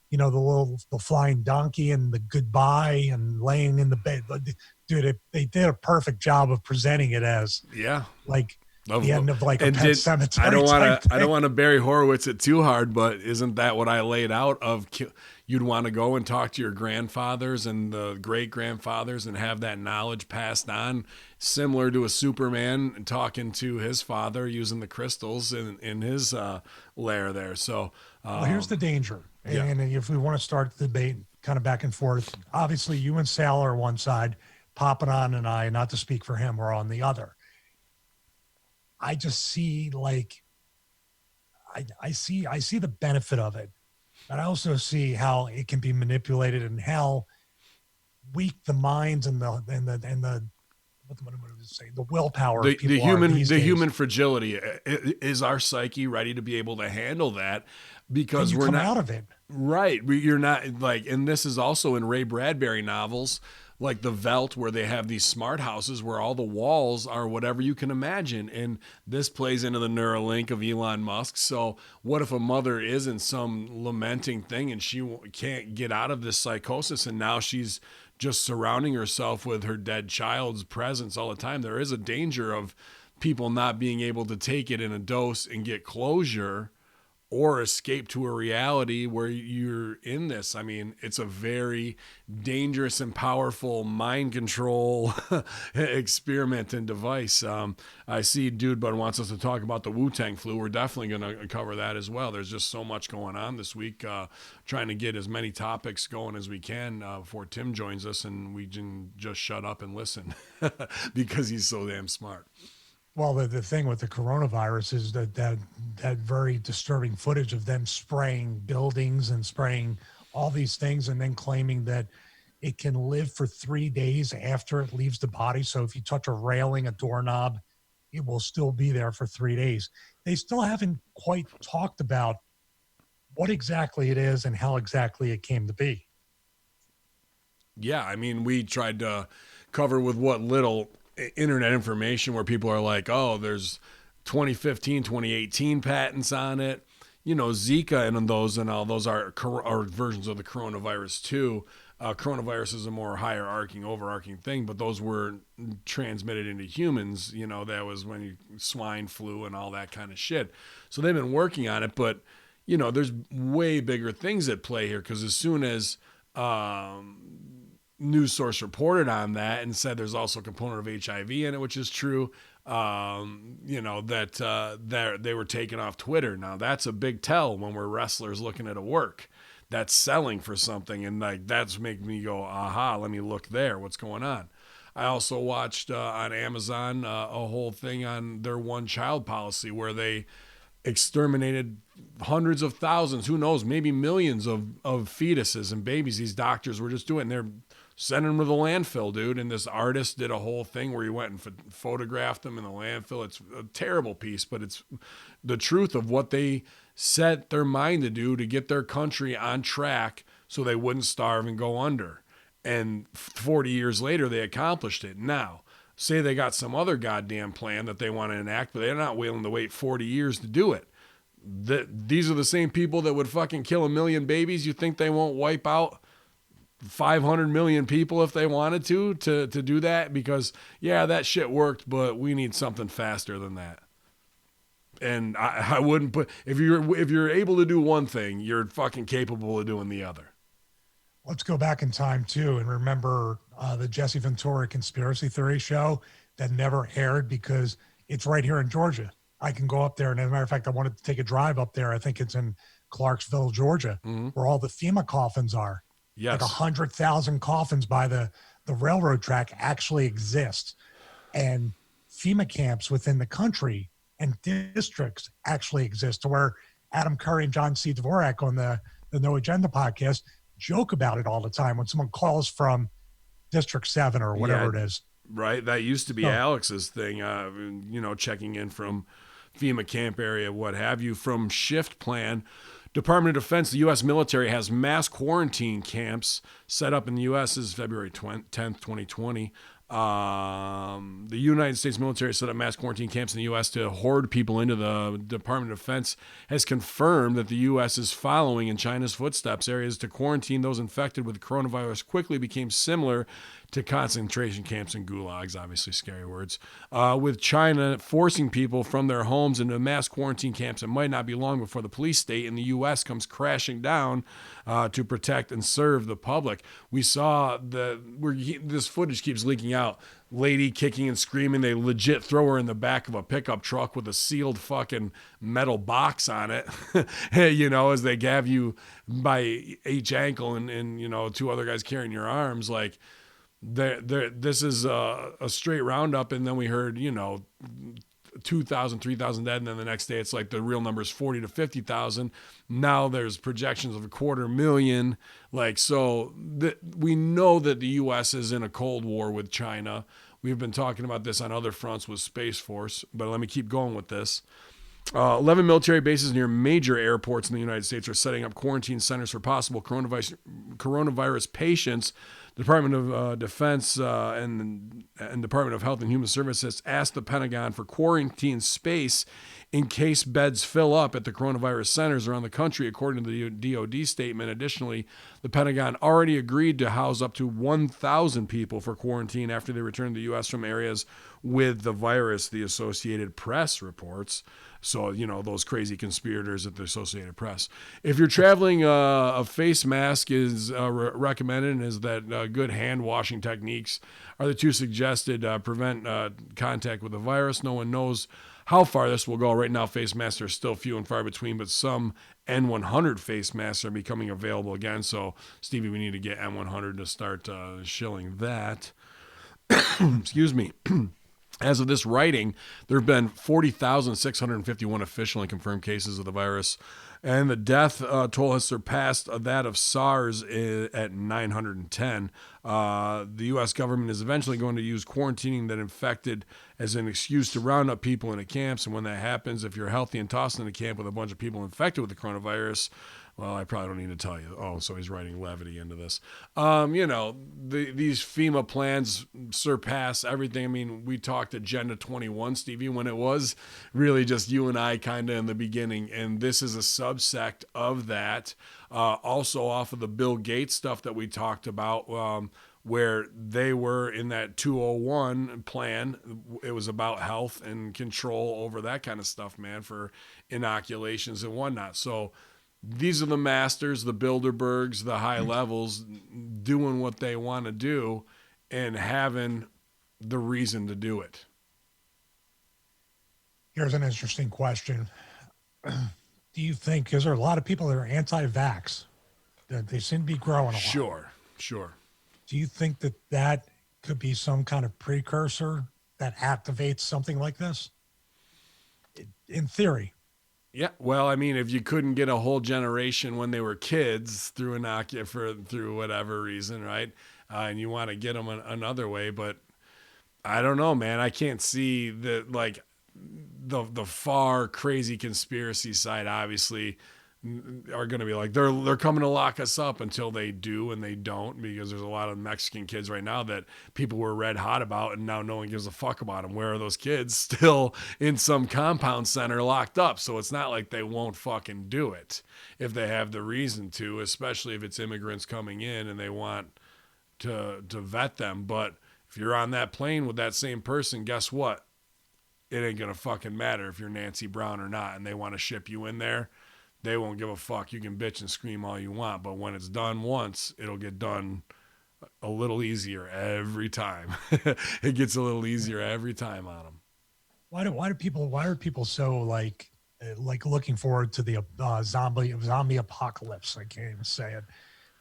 the flying donkey and the goodbye and laying in the bed. Dude, they did a perfect job of presenting it as like the end of like a Pet Cemetery. I don't want to Barry Horowitz it too hard, but isn't that what I laid out of? You'd want to go and talk to your grandfathers and the great grandfathers and have that knowledge passed on, similar to a Superman talking to his father using the crystals in his lair there. So, well, here's the danger. And if we want to start the debate kind of back and forth, obviously you and Sal are one side, Papanon and I, not to speak for him, are on the other. I just see like, I see the benefit of it, but I also see how it can be manipulated and how weak the minds and the what am I say, the willpower of people the human fragility. Is our psyche ready to be able to handle that? Because we're not out of it. Right. You're not like, and this is also in Ray Bradbury novels, like The Veldt, where they have these smart houses where all the walls are whatever you can imagine. And this plays into the Neuralink of Elon Musk. So what if a mother is in some lamenting thing and she can't get out of this psychosis, and now she's just surrounding herself with her dead child's presence all the time? There is a danger of people not being able to take it in a dose and get closure or escape to a reality where you're in this. I mean, it's a very dangerous and powerful mind control experiment and device. I see Dude Bud wants us to talk about the Wu-Tang flu. We're definitely going to cover that as well. There's just so much going on this week, trying to get as many topics going as we can before Tim joins us and we can just shut up and listen because he's so damn smart. Well, the thing with the coronavirus is that very disturbing footage of them spraying buildings and spraying all these things and then claiming that it can live for 3 days after it leaves the body. So if you touch a railing, a doorknob, it will still be there for 3 days. They still haven't quite talked about what exactly it is and how exactly it came to be. Yeah, I mean, we tried to cover with what little internet information where people are like, oh, there's 2015, 2018 patents on it. You know, Zika and those and all those are versions of the coronavirus too. Coronavirus is a more hierarching, overarching thing, but those were transmitted into humans. You know, that was when swine flu and all that kind of shit. So they've been working on it, but, you know, there's way bigger things at play here, because as soon as news source reported on that and said there's also a component of HIV in it, which is true, you know, that they were taken off Twitter. Now that's a big tell when we're wrestlers looking at a work that's selling for something, and like that's making me go, aha, let me look there, what's going on. I also watched on Amazon a whole thing on their one child policy where they exterminated hundreds of thousands, who knows, maybe millions of fetuses and babies. These doctors were just doing, and they're sending them to the landfill, dude. And this artist did a whole thing where he went and photographed them in the landfill. It's a terrible piece, but it's the truth of what they set their mind to do to get their country on track so they wouldn't starve and go under. And 40 years later, they accomplished it. Now, say they got some other goddamn plan that they want to enact, but they're not willing to wait 40 years to do it. These are the same people that would fucking kill 1 million babies. You think they won't wipe out 500 million people if they wanted to do that? Because, yeah, that shit worked, but we need something faster than that. And I wouldn't put, if you're able to do one thing, you're fucking capable of doing the other. Let's go back in time too and remember the Jesse Ventura conspiracy theory show that never aired because it's right here in Georgia. I can go up there, and as a matter of fact, I wanted to take a drive up there. I think it's in Clarksville, Georgia, where all the FEMA coffins are. Yes. Like 100,000 coffins by the railroad track actually exist. And FEMA camps within the country and districts actually exist, to where Adam Curry and John C. Dvorak on the No Agenda podcast joke about it all the time when someone calls from District 7 or whatever it is. Right. That used to be Alex's thing, you know, checking in from FEMA camp area, what have you. From Shift Plan, Department of Defense, the U.S. military has mass quarantine camps set up in the U.S. as February 10th, 2020. The United States military set up mass quarantine camps in the U.S. to hoard people into. The Department of Defense has confirmed that the U.S. is following in China's footsteps. Areas to quarantine those infected with coronavirus quickly became similar to concentration camps and gulags, obviously scary words, with China forcing people from their homes into mass quarantine camps. It might not be long before the police state in the U.S. comes crashing down to protect and serve the public. We saw this footage keeps leaking out. Lady kicking and screaming. They legit throw her in the back of a pickup truck with a sealed fucking metal box on it, as they gab you by each ankle and two other guys carrying your arms. Like, this is a straight roundup. And then we heard, 2,000, 3,000 dead. And then the next day it's like the real number is 40 to 50,000. Now there's projections of 250,000. Like, so we know that the U.S. is in a Cold War with China. We've been talking about this on other fronts with Space Force, but let me keep going with this. 11 military bases near major airports in the United States are setting up quarantine centers for possible coronavirus patients. The Department of Defense and Department of Health and Human Services asked the Pentagon for quarantine space in case beds fill up at the coronavirus centers around the country, according to the DoD statement. Additionally, the Pentagon already agreed to house up to 1,000 people for quarantine after they returned to the U.S. from areas with the virus, the Associated Press reports. So, those crazy conspirators at the Associated Press. If you're traveling, a face mask is recommended, and is that good hand washing techniques are the two suggested prevent contact with the virus. No one knows how far this will go. Right now, face masks are still few and far between, but some N100 face masks are becoming available again. So, Stevie, we need to get N100 to start shilling that. Excuse me. As of this writing, there have been 40,651 official and confirmed cases of the virus, and the death toll has surpassed that of SARS at 910. The U.S. government is eventually going to use quarantining that infected as an excuse to round up people into camps, and when that happens, if you're healthy and tossed in a camp with a bunch of people infected with the coronavirus, well, I probably don't need to tell you. Oh, so he's writing levity into this. These FEMA plans surpass everything. I mean, we talked Agenda 21, Stevie, when it was really just you and I kind of in the beginning. And this is a subsect of that. Also off of the Bill Gates stuff that we talked about, where they were in that 201 plan. It was about health and control over that kind of stuff, man, for inoculations and whatnot. So these are the masters, the Bilderbergs, the high levels, doing what they want to do and having the reason to do it. Here's an interesting question. Do you think, because there are a lot of people that are anti-vax, that they seem to be growing a lot. Sure. Do you think that could be some kind of precursor that activates something like this? In theory. Yeah, well, I mean, if you couldn't get a whole generation when they were kids through through whatever reason, right? And you want to get them another way, but I don't know, man. I can't see the far crazy conspiracy side. Obviously, are going to be like they're coming to lock us up until they do, and they don't, because there's a lot of Mexican kids right now that people were red hot about, and now no one gives a fuck about them. Where are those kids? Still in some compound center locked up. So it's not like they won't fucking do it if they have the reason to, especially if it's immigrants coming in and they want to vet them. But if you're on that plane with that same person, guess what? It ain't gonna fucking matter if you're Nancy Brown or not, and they want to ship you in there. They won't give a fuck. You can bitch and scream all you want, but when it's done once, it'll get done a little easier every time. It gets a little easier every time on them. Why are people so like looking forward to the zombie apocalypse? I can't even say it.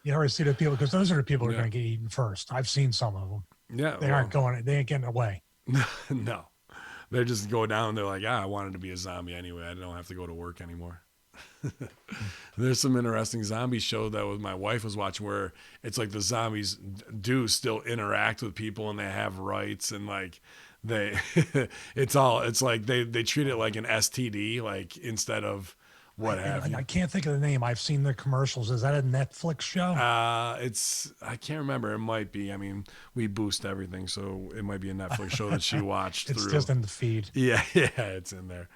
You never see the people, because those are the people who are going to get eaten first. I've seen some of them. Yeah, they ain't getting away. No, they just go down. They're like, I wanted to be a zombie anyway. I don't have to go to work anymore. There's some interesting zombie show that my wife was watching where it's like the zombies do still interact with people and they have rights, and like it's like they treat it like an STD, like instead of what have you. I can't think of the name. I've seen the commercials. Is that a Netflix show? I can't remember. It might be. I mean, we boost everything, so it might be a Netflix show that she watched It's through. just in the feed. Yeah, it's in there.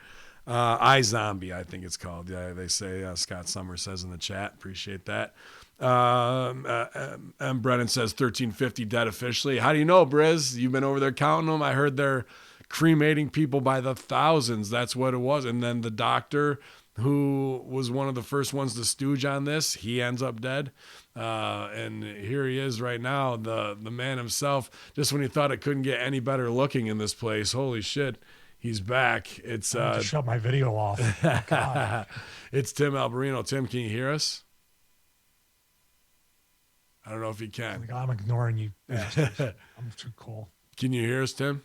iZombie, I think it's called. Yeah, they say Scott Summers says in the chat. Appreciate that. Brennan says 1350 dead officially. How do you know, Briz? You've been over there counting them. I heard they're cremating people by the thousands. That's what it was. And then the doctor who was one of the first ones to stooge on this, he ends up dead. And here he is right now, the man himself. Just when you thought it couldn't get any better looking in this place, holy shit, he's back. It's I need to shut my video off. Oh, God. It's Tim Alberino. Tim, can you hear us? I don't know if you can. Like, I'm ignoring you. Bastards. I'm too cool. Can you hear us, Tim?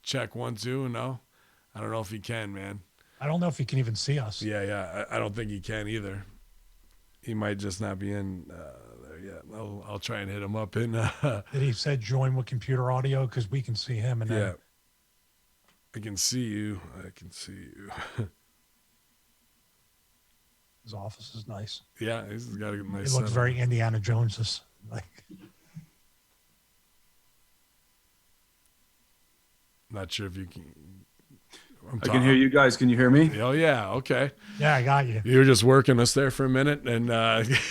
Check 1, 2. No, I don't know if he can, man. I don't know if he can even see us. Yeah. I don't think he can either. He might just not be in there yet. I'll try and hit him up in. Did he said join with computer audio? Because we can see him. And Yeah. then I can see you. I can see you. his office is nice. Yeah, he's got a nice. It looks setup. very Indiana Jones. Like, Not sure if you can. I can hear you guys. Can you hear me? Oh yeah, okay. yeah, I got you. You were just working us there for a minute and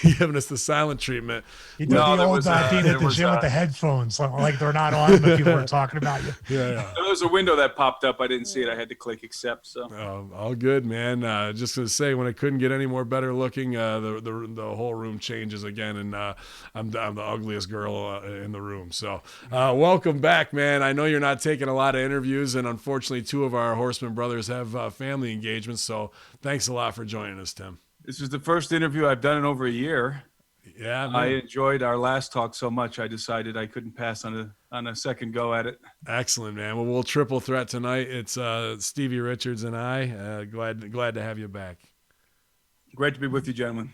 giving us the silent treatment. You did No, the there old was, being there at the was, gym with the headphones, like they're not on, but people are talking about you. Yeah. There was a window that popped up. I didn't see it. I had to click accept. So All good, man. Just to say, when it couldn't get any more better looking, the whole room changes again, and I'm the ugliest girl in the room. So welcome back, man. I know you're not taking a lot of interviews, and unfortunately, 2 of our Horseman brothers have family engagements. So thanks a lot for joining us, Tim. this is the first interview I've done in over a year. Yeah, man. I enjoyed our last talk so much. I decided I couldn't pass on a second go at it. Excellent, man. Well, we'll triple threat tonight. It's Stevie Richards and I. Glad to have you back. Great to be with you, gentlemen.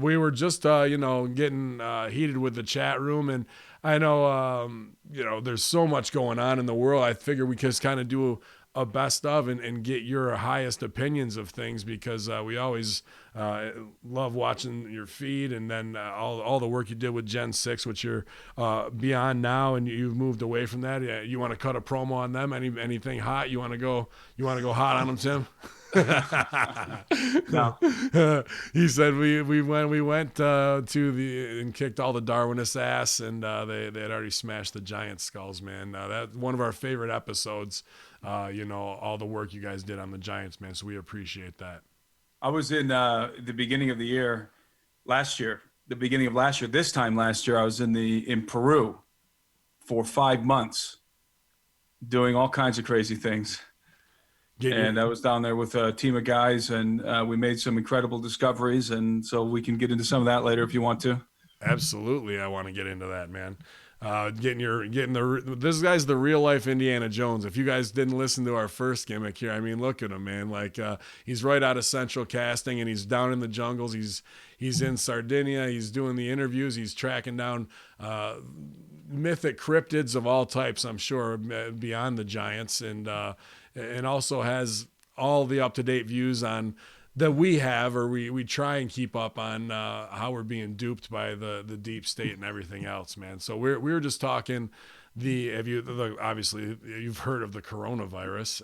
We were just, getting heated with the chat room, and I know, there's so much going on in the world. I figure we could kind of do a best of and get your highest opinions of things, because we always love watching your feed, and then all the work you did with Gen 6, which you're beyond now, and you've moved away from that. You want to cut a promo on them? Anything hot? You want to go hot on them, Tim? No. He said we went to the and kicked all the Darwinists' ass, and they had already smashed the giant skulls, man. That's one of our favorite episodes. All the work you guys did on the Giants, man. So we appreciate that. I was in the beginning of the year, this time last year, I was in Peru for 5 months doing all kinds of crazy things. And I was down there with a team of guys, and we made some incredible discoveries. And so we can get into some of that later if you want to. Absolutely, I want to get into that, man. This guy's the real life Indiana Jones. If you guys didn't listen to our first gimmick here, I mean, look at him, man. Like he's right out of Central Casting, and he's down in the jungles. He's in Sardinia. He's doing the interviews. He's tracking down mythic cryptids of all types, I'm sure, beyond the giants, and also has all the up-to-date views on that we have, or we try and keep up on how we're being duped by the deep state and everything else, man. So we were just talking obviously you've heard of the coronavirus.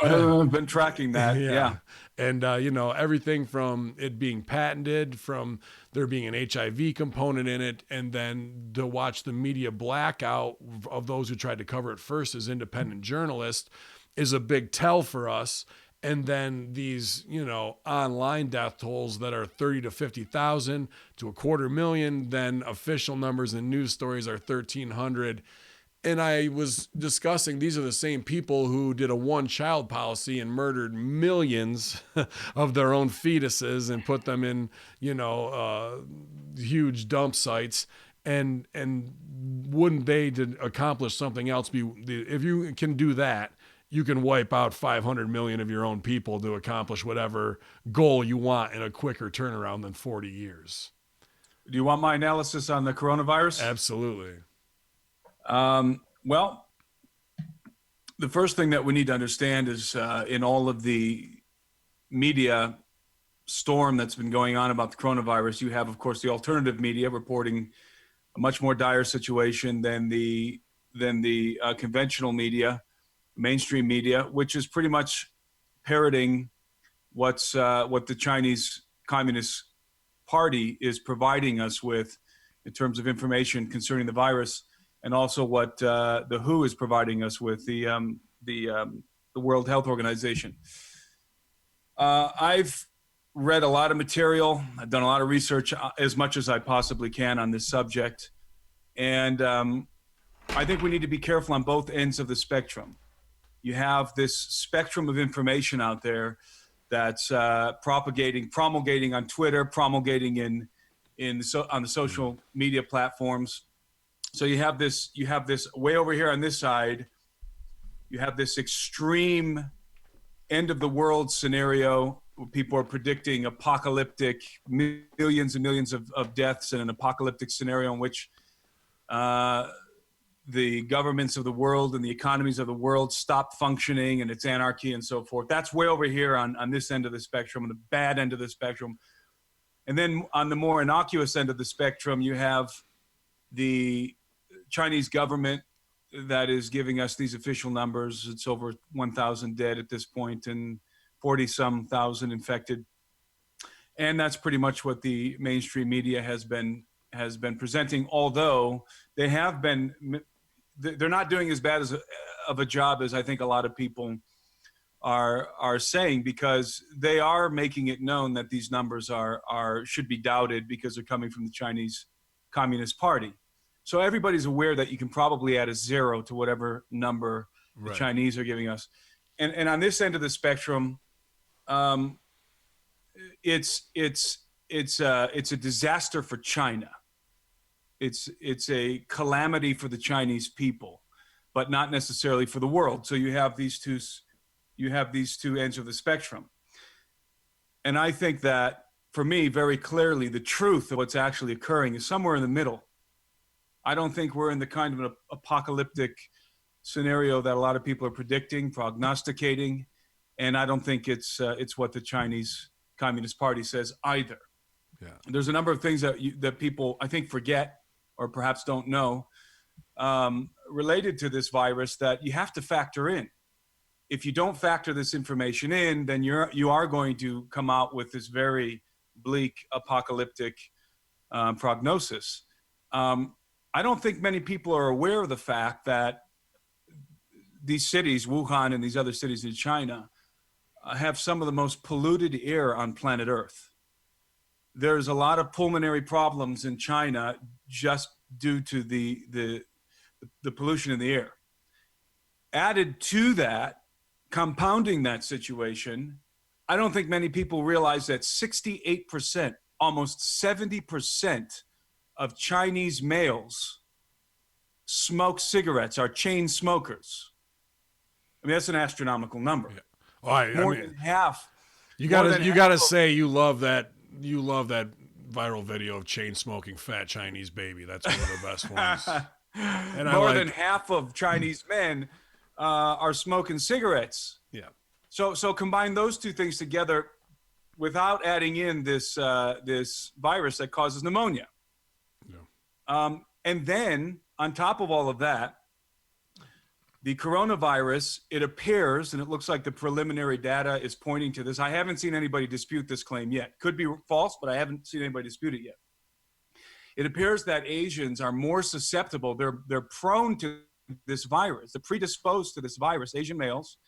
I've been tracking that. Yeah. And everything from it being patented, from there being an HIV component in it, and then to watch the media blackout of those who tried to cover it first as independent journalists is a big tell for us. And then these, online death tolls that are 30 to 50,000 to 250,000, then official numbers and news stories are 1,300. And I was discussing, these are the same people who did a one-child policy and murdered millions of their own fetuses and put them in, huge dump sites. And wouldn't they, to accomplish something else, if you can do that, you can wipe out 500 million of your own people to accomplish whatever goal you want in a quicker turnaround than 40 years. Do you want my analysis on the coronavirus? Absolutely. Well, the first thing that we need to understand is in all of the media storm that's been going on about the coronavirus, you have, of course, the alternative media reporting a much more dire situation than the conventional media, mainstream media, which is pretty much parroting what the Chinese Communist Party is providing us with in terms of information concerning the virus, and also what the WHO is providing us with, the World Health Organization. I've read a lot of material. I've done a lot of research, as much as I possibly can on this subject. And I think we need to be careful on both ends of the spectrum. You have this spectrum of information out there that's promulgating on Twitter, promulgating on the social media platforms. So you have this way over here on this side, you have this extreme end of the world scenario where people are predicting apocalyptic millions and millions of deaths in an apocalyptic scenario in which the governments of the world and the economies of the world stop functioning and it's anarchy and so forth. That's way over here on this end of the spectrum, on the bad end of the spectrum. And then on the more innocuous end of the spectrum, you have the Chinese government that is giving us these official numbers. It's over 1,000 dead at this point and 40-some thousand infected. And that's pretty much what the mainstream media has been presenting, although they're not doing as bad of a job as I think a lot of people are saying, because they are making it known that these numbers should be doubted because they're coming from the Chinese Communist Party. So everybody's aware that you can probably add a zero to whatever number the Chinese are giving us. And on this end of the spectrum, it's a disaster for China. It's a calamity for the Chinese people, but not necessarily for the world. So you have these two ends of the spectrum. And I think that, for me, very clearly, the truth of what's actually occurring is somewhere in the middle. I don't think we're in the kind of an apocalyptic scenario that a lot of people are predicting, prognosticating, and I don't think it's what the Chinese Communist Party says either. Yeah. There's a number of things that people, I think, forget or perhaps don't know related to this virus that you have to factor in. If you don't factor this information in, then you are going to come out with this very bleak apocalyptic prognosis. I don't think many people are aware of the fact that these cities, Wuhan and these other cities in China, have some of the most polluted air on planet Earth. There's a lot of pulmonary problems in China just due to the pollution in the air. Added to that, compounding that situation, I don't think many people realize that 68%, almost 70% of Chinese males smoke cigarettes, are chain smokers. I mean, that's an astronomical number. Yeah. Well, more than half. You gotta say you love that viral video of chain smoking fat Chinese baby. That's one of the best ones. And more than half of Chinese men are smoking cigarettes. Yeah. So combine those two things together without adding in this virus that causes pneumonia. Yeah. And then on top of all of that, the coronavirus, it appears, and it looks like the preliminary data is pointing to this. I haven't seen anybody dispute this claim yet. Could be false, but I haven't seen anybody dispute it yet. It appears that Asians are more susceptible. They're prone to this virus. They're predisposed to this virus, Asian males,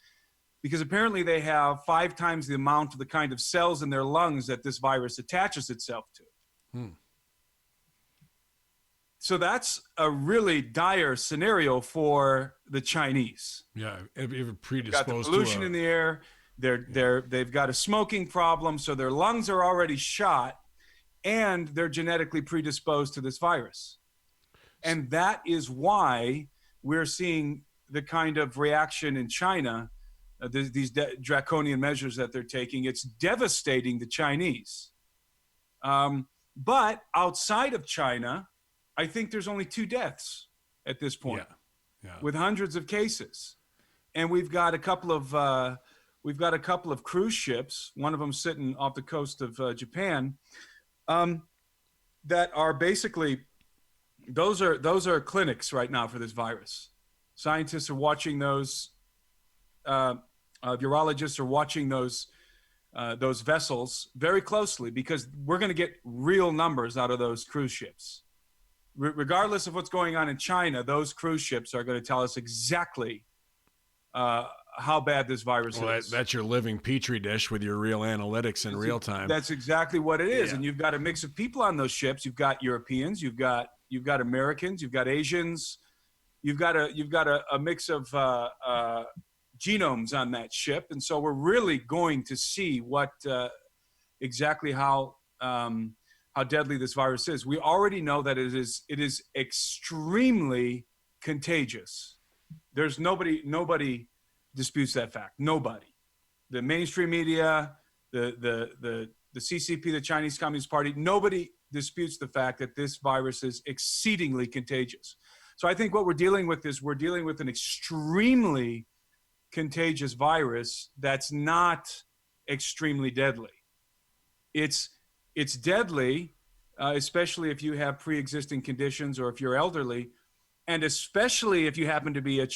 because apparently they have 5 times the amount of the kind of cells in their lungs that this virus attaches itself to. So that's a really dire scenario for the Chinese. Yeah, even predisposed got the pollution in the air. They've got a smoking problem, so their lungs are already shot, and they're genetically predisposed to this virus. And that is why we're seeing the kind of reaction in China, these draconian measures that they're taking. It's devastating the Chinese. But outside of China, I think there's only 2 deaths at this point, with hundreds of cases. and we've got a couple of cruise ships. One of them sitting off the coast of Japan, that are basically those are clinics right now for this virus. Scientists are watching those. Virologists are watching those vessels very closely, because we're going to get real numbers out of those cruise ships. Regardless of what's going on in China, those cruise ships are going to tell us exactly how bad this virus is. That's your living petri dish with your real analytics in real time. That's exactly what it is. Yeah. And you've got a mix of people on those ships. You've got Europeans, you've got Americans, you've got Asians, you've got a mix of genomes on that ship. And so we're really going to see what exactly how deadly this virus is. We already know that it is extremely contagious. There's nobody disputes that fact. Nobody. The mainstream media, the CCP, the Chinese Communist Party, nobody disputes the fact that this virus is exceedingly contagious. So I think what we're dealing with is an extremely contagious virus that's not extremely deadly. It's deadly, especially if you have pre-existing conditions or if you're elderly, and especially if you happen to be an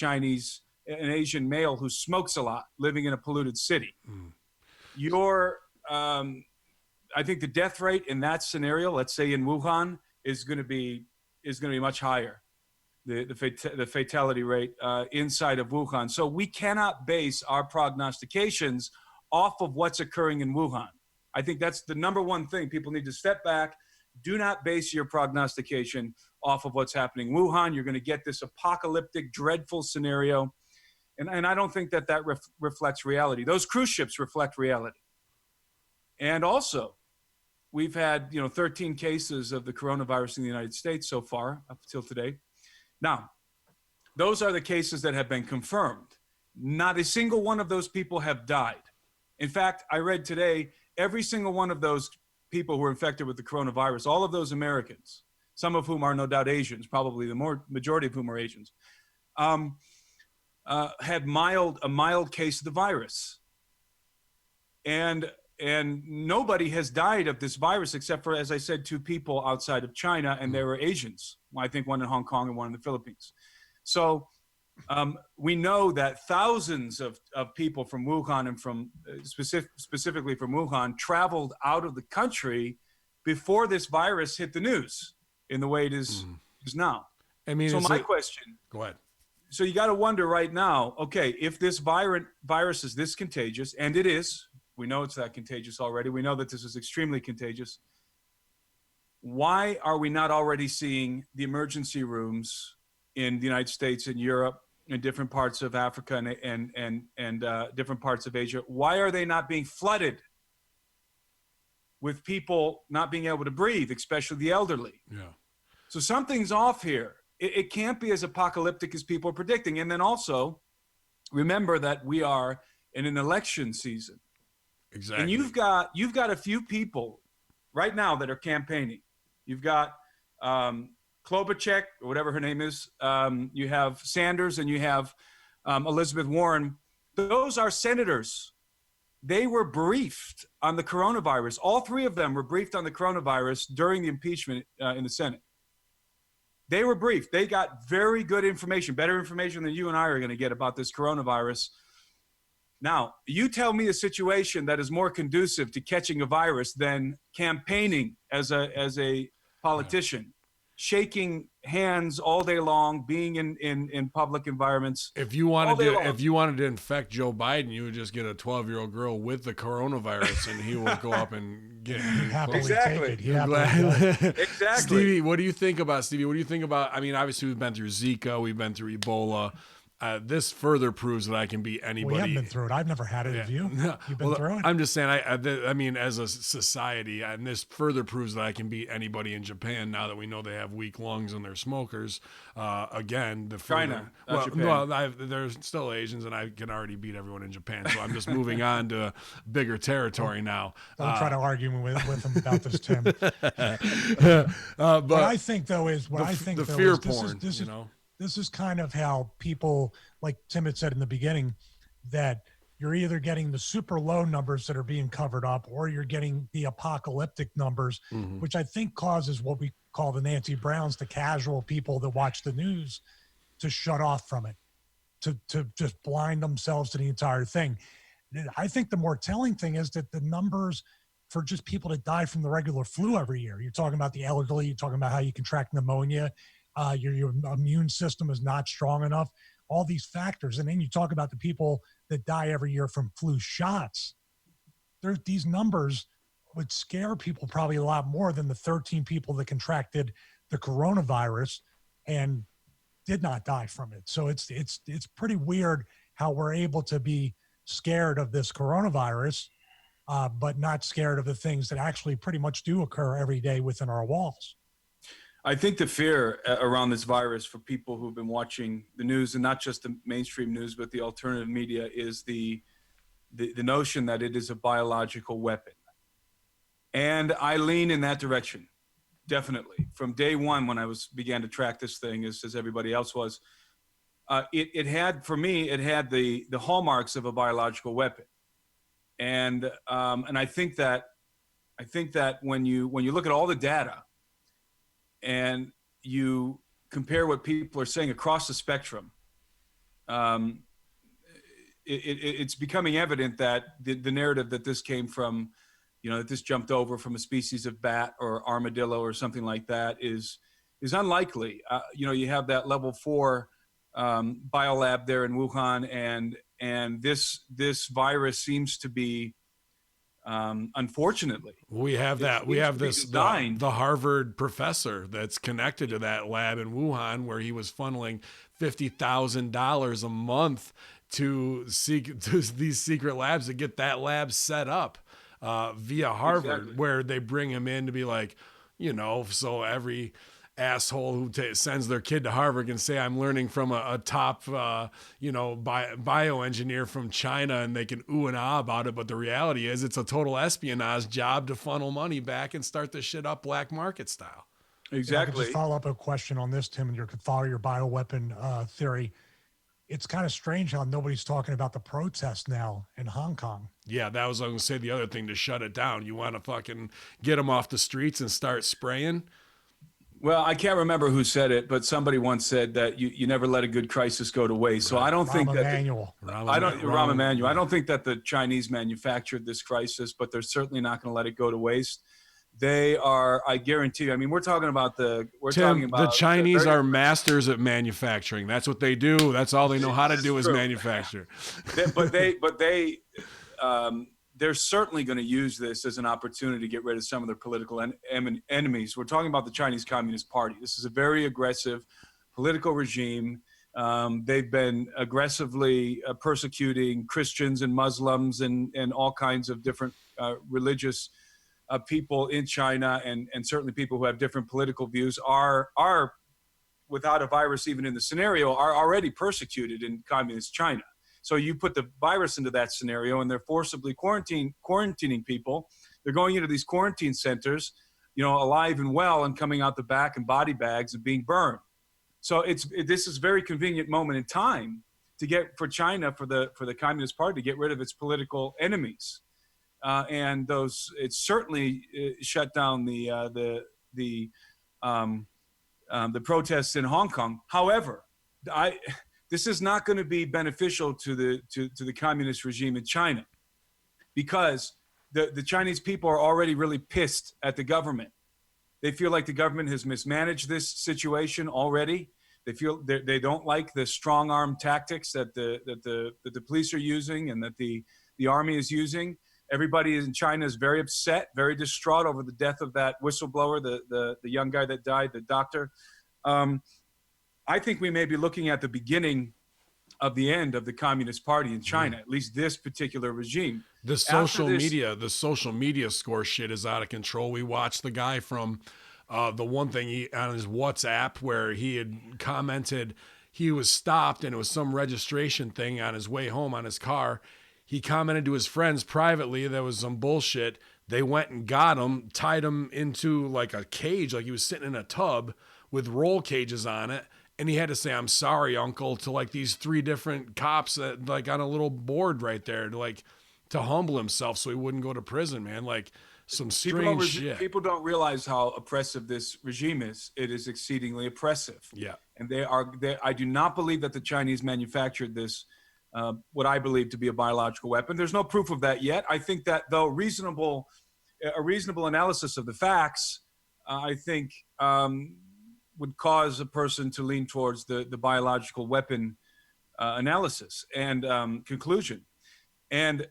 Asian male who smokes a lot, living in a polluted city. I think the death rate in that scenario, let's say in Wuhan, is going to be much higher. The fatality rate inside of Wuhan. So we cannot base our prognostications off of what's occurring in Wuhan. I think that's the number one thing. People need to step back. Do not base your prognostication off of what's happening in Wuhan. You're going to get this apocalyptic, dreadful scenario. And I don't think that reflects reality. Those cruise ships reflect reality. And also, we've had 13 cases of the coronavirus in the United States so far, up until today. Now, those are the cases that have been confirmed. Not a single one of those people have died. In fact, I read today, every single one of those people who were infected with the coronavirus, all of those Americans, some of whom are no doubt Asians, probably the majority of whom are Asians, had a mild case of the virus. And nobody has died of this virus except for, as I said, 2 people outside of China, and they were Asians. I think one in Hong Kong and one in the Philippines. So we know that thousands of people from Wuhan and from specifically from Wuhan traveled out of the country before this virus hit the news in the way it is now. I mean, so my question. Go ahead. So you got to wonder right now, okay, if this virus is this contagious, and it is, we know it's that contagious already. We know that this is extremely contagious. Why are we not already seeing the emergency rooms in the United States and Europe, in different parts of Africa and different parts of Asia? Why are they not being flooded with people not being able to breathe, especially the elderly? Yeah. So something's off here. It can't be as apocalyptic as people are predicting. And then also, remember that we are in an election season. Exactly. And you've got a few people right now that are campaigning. You've got Klobuchar, or whatever her name is. You have Sanders, and you have Elizabeth Warren. Those are senators. They were briefed on the coronavirus. All 3 of them were briefed on the coronavirus during the impeachment in the Senate. They were briefed. They got very good information, better information than you and I are going to get about this coronavirus. Now, you tell me a situation that is more conducive to catching a virus than campaigning as a politician, shaking hands all day long, being in public environments. If you wanted to infect Joe Biden, you would just get a 12-year-old girl with the coronavirus, and he would go up and get exactly. Exactly. Stevie, what do you think about? I mean, obviously we've been through Zika, we've been through Ebola. This further proves that I can beat anybody. We haven't been through it. I've never had it. Have you? You've been through it? I'm just saying, I mean, as a society, and this further proves that I can beat anybody in Japan now that we know they have weak lungs and they're smokers. Again, China, they're still Asians, and I can already beat everyone in Japan. So I'm just moving on to bigger territory now. Don't try to argue with him about this, Tim. What I think, though, is the fear porn. this is kind of how people, like Tim had said in the beginning, that you're either getting the super low numbers that are being covered up, or you're getting the apocalyptic numbers, which I think causes what we call the Nancy Browns, the casual people that watch the news, to shut off from it, to just blind themselves to the entire thing. I think the more telling thing is that the numbers for just people that die from the regular flu every year, you're talking about the elderly, you're talking about how you contract pneumonia, your immune system is not strong enough, all these factors. And then you talk about the people that die every year from flu shots. These numbers would scare people probably a lot more than the 13 people that contracted the coronavirus and did not die from it. So it's pretty weird how we're able to be scared of this coronavirus, but not scared of the things that actually pretty much do occur every day within our walls. I think the fear around this virus for people who've been watching the news, and not just the mainstream news, but the alternative media, is the notion that it is a biological weapon. And I lean in that direction, definitely. From day one, when I began to track this thing, as everybody else was, it had, for me, it had the hallmarks of a biological weapon. And I think that when you look at all the data and you compare what people are saying across the spectrum, it's becoming evident that the narrative that this came from, that this jumped over from a species of bat or armadillo or something like that is unlikely. You have that level 4 biolab there in Wuhan, and this virus seems to be, unfortunately, we have the Harvard professor that's connected to that lab in Wuhan, where he was funneling $50,000 a month to these secret labs to get that lab set up via Harvard. Exactly. Where they bring him in to be like, so every asshole who sends their kid to Harvard can say, I'm learning from a top, bioengineer from China, and they can ooh and ah about it. But the reality is it's a total espionage job to funnel money back and start this shit up black market style. Exactly. I could just follow up a question on this, Tim, and you could follow your bioweapon theory. It's kind of strange how nobody's talking about the protest now in Hong Kong. Yeah, that was, I was going to say, the other thing to shut it down. You want to fucking get them off the streets and start spraying? Well, I can't remember who said it, but somebody once said that you never let a good crisis go to waste. So I don't think that Rahm Emanuel. I don't think that the Chinese manufactured this crisis, but they're certainly not going to let it go to waste. They are, I guarantee you. I mean, talking about the Chinese are masters at manufacturing. That's what they do. That's all they know how to do is manufacture. They're certainly going to use this as an opportunity to get rid of some of their political enemies. We're talking about the Chinese Communist Party. This is a very aggressive political regime. They've been aggressively persecuting Christians and Muslims and all kinds of different religious people in China, and certainly people who have different political views are, without a virus even in the scenario, are already persecuted in communist China. So you put the virus into that scenario, and they're forcibly quarantining people. They're going into these quarantine centers, alive and well, and coming out the back in body bags and being burned. So this is a very convenient moment in time for China, for the Communist Party, to get rid of its political enemies. And it certainly shut down the protests in Hong Kong. However, this is not going to be beneficial to the communist regime in China, because the Chinese people are already really pissed at the government. They feel like the government has mismanaged this situation already. They feel they don't like the strong arm tactics that the police are using and that the army is using. Everybody in China is very upset, very distraught over the death of that whistleblower, the young guy that died, the doctor. I think we may be looking at the beginning of the end of the Communist Party in China, at least this particular regime. The social media score shit is out of control. We watched the guy from the one thing on his WhatsApp where he had commented, he was stopped and it was some registration thing on his way home on his car. He commented to his friends privately there was some bullshit. They went and got him, tied him into like a cage, like he was sitting in a tub with roll cages on it, and he had to say, "I'm sorry, uncle," to like these 3 different cops that like on a little board right there to humble himself so he wouldn't go to prison, man. Like some strange shit. People don't realize how oppressive this regime is. It is exceedingly oppressive. Yeah. And I do not believe that the Chinese manufactured this, what I believe to be a biological weapon. There's no proof of that yet. I think that though a reasonable analysis of the facts, I think would cause a person to lean towards the biological weapon analysis and conclusion. And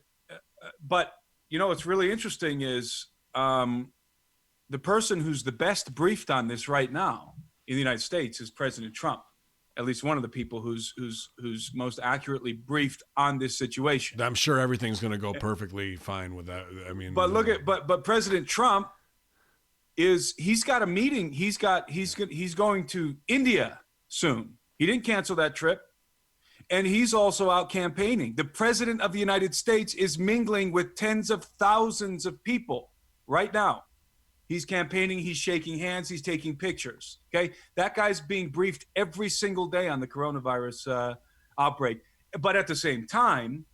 but what's really interesting is the person who's the best briefed on this right now in the United States is President Trump. At least one of the people who's most accurately briefed on this situation. I'm sure everything's going to go perfectly fine with that. I mean, but President Trump he's got a meeting. He's going to India soon. He didn't cancel that trip. And he's also out campaigning. The president of the United States is mingling with tens of thousands of people right now. He's campaigning, he's shaking hands, he's taking pictures. Okay, that guy's being briefed every single day on the coronavirus outbreak. But at the same time,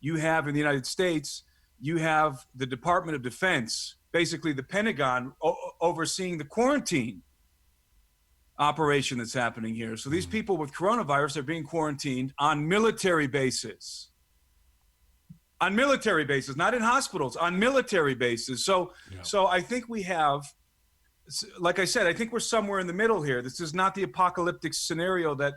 you have in the United States, you have the Department of Defense, basically the Pentagon, overseeing the quarantine operation that's happening here. So these people with coronavirus are being quarantined on military bases. On military bases, not in hospitals, on military bases. So I think we have, like I said, I think we're somewhere in the middle here. This is not the apocalyptic scenario that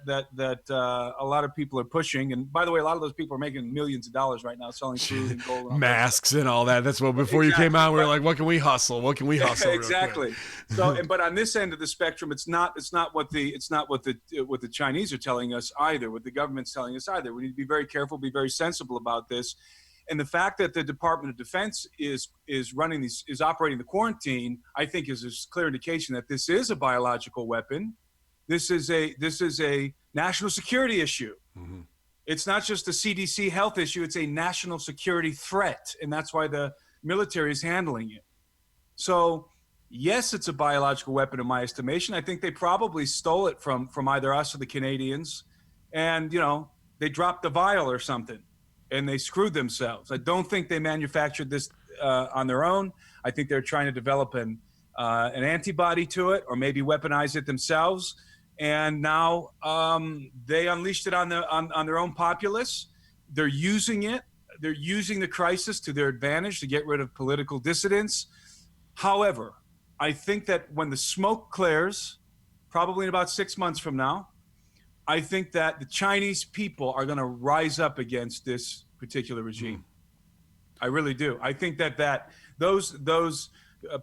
a lot of people are pushing. And by the way, a lot of those people are making millions of dollars right now selling food and gold, and masks and all that. That's what before you came out, we were like, what can we hustle? What can we hustle? Exactly. So, but on this end of the spectrum, it's not what the Chinese are telling us either. What the government's telling us either. We need to be very careful, be very sensible about this. And the fact that the Department of Defense is operating the quarantine, I think is a clear indication that this is a biological weapon. This is a national security issue. Mm-hmm. It's not just a CDC health issue, it's a national security threat. And that's why the military is handling it. So yes, it's a biological weapon in my estimation. I think they probably stole it from either us or the Canadians. And, they dropped the vial or something. And they screwed themselves. I don't think they manufactured this on their own. I think they're trying to develop an antibody to it, or maybe weaponize it themselves. And now they unleashed it on their own populace. They're using it. They're using the crisis to their advantage to get rid of political dissidents. However, I think that when the smoke clears, probably in about 6 months from now, I think that the Chinese people are going to rise up against this particular regime. I really do. I think that those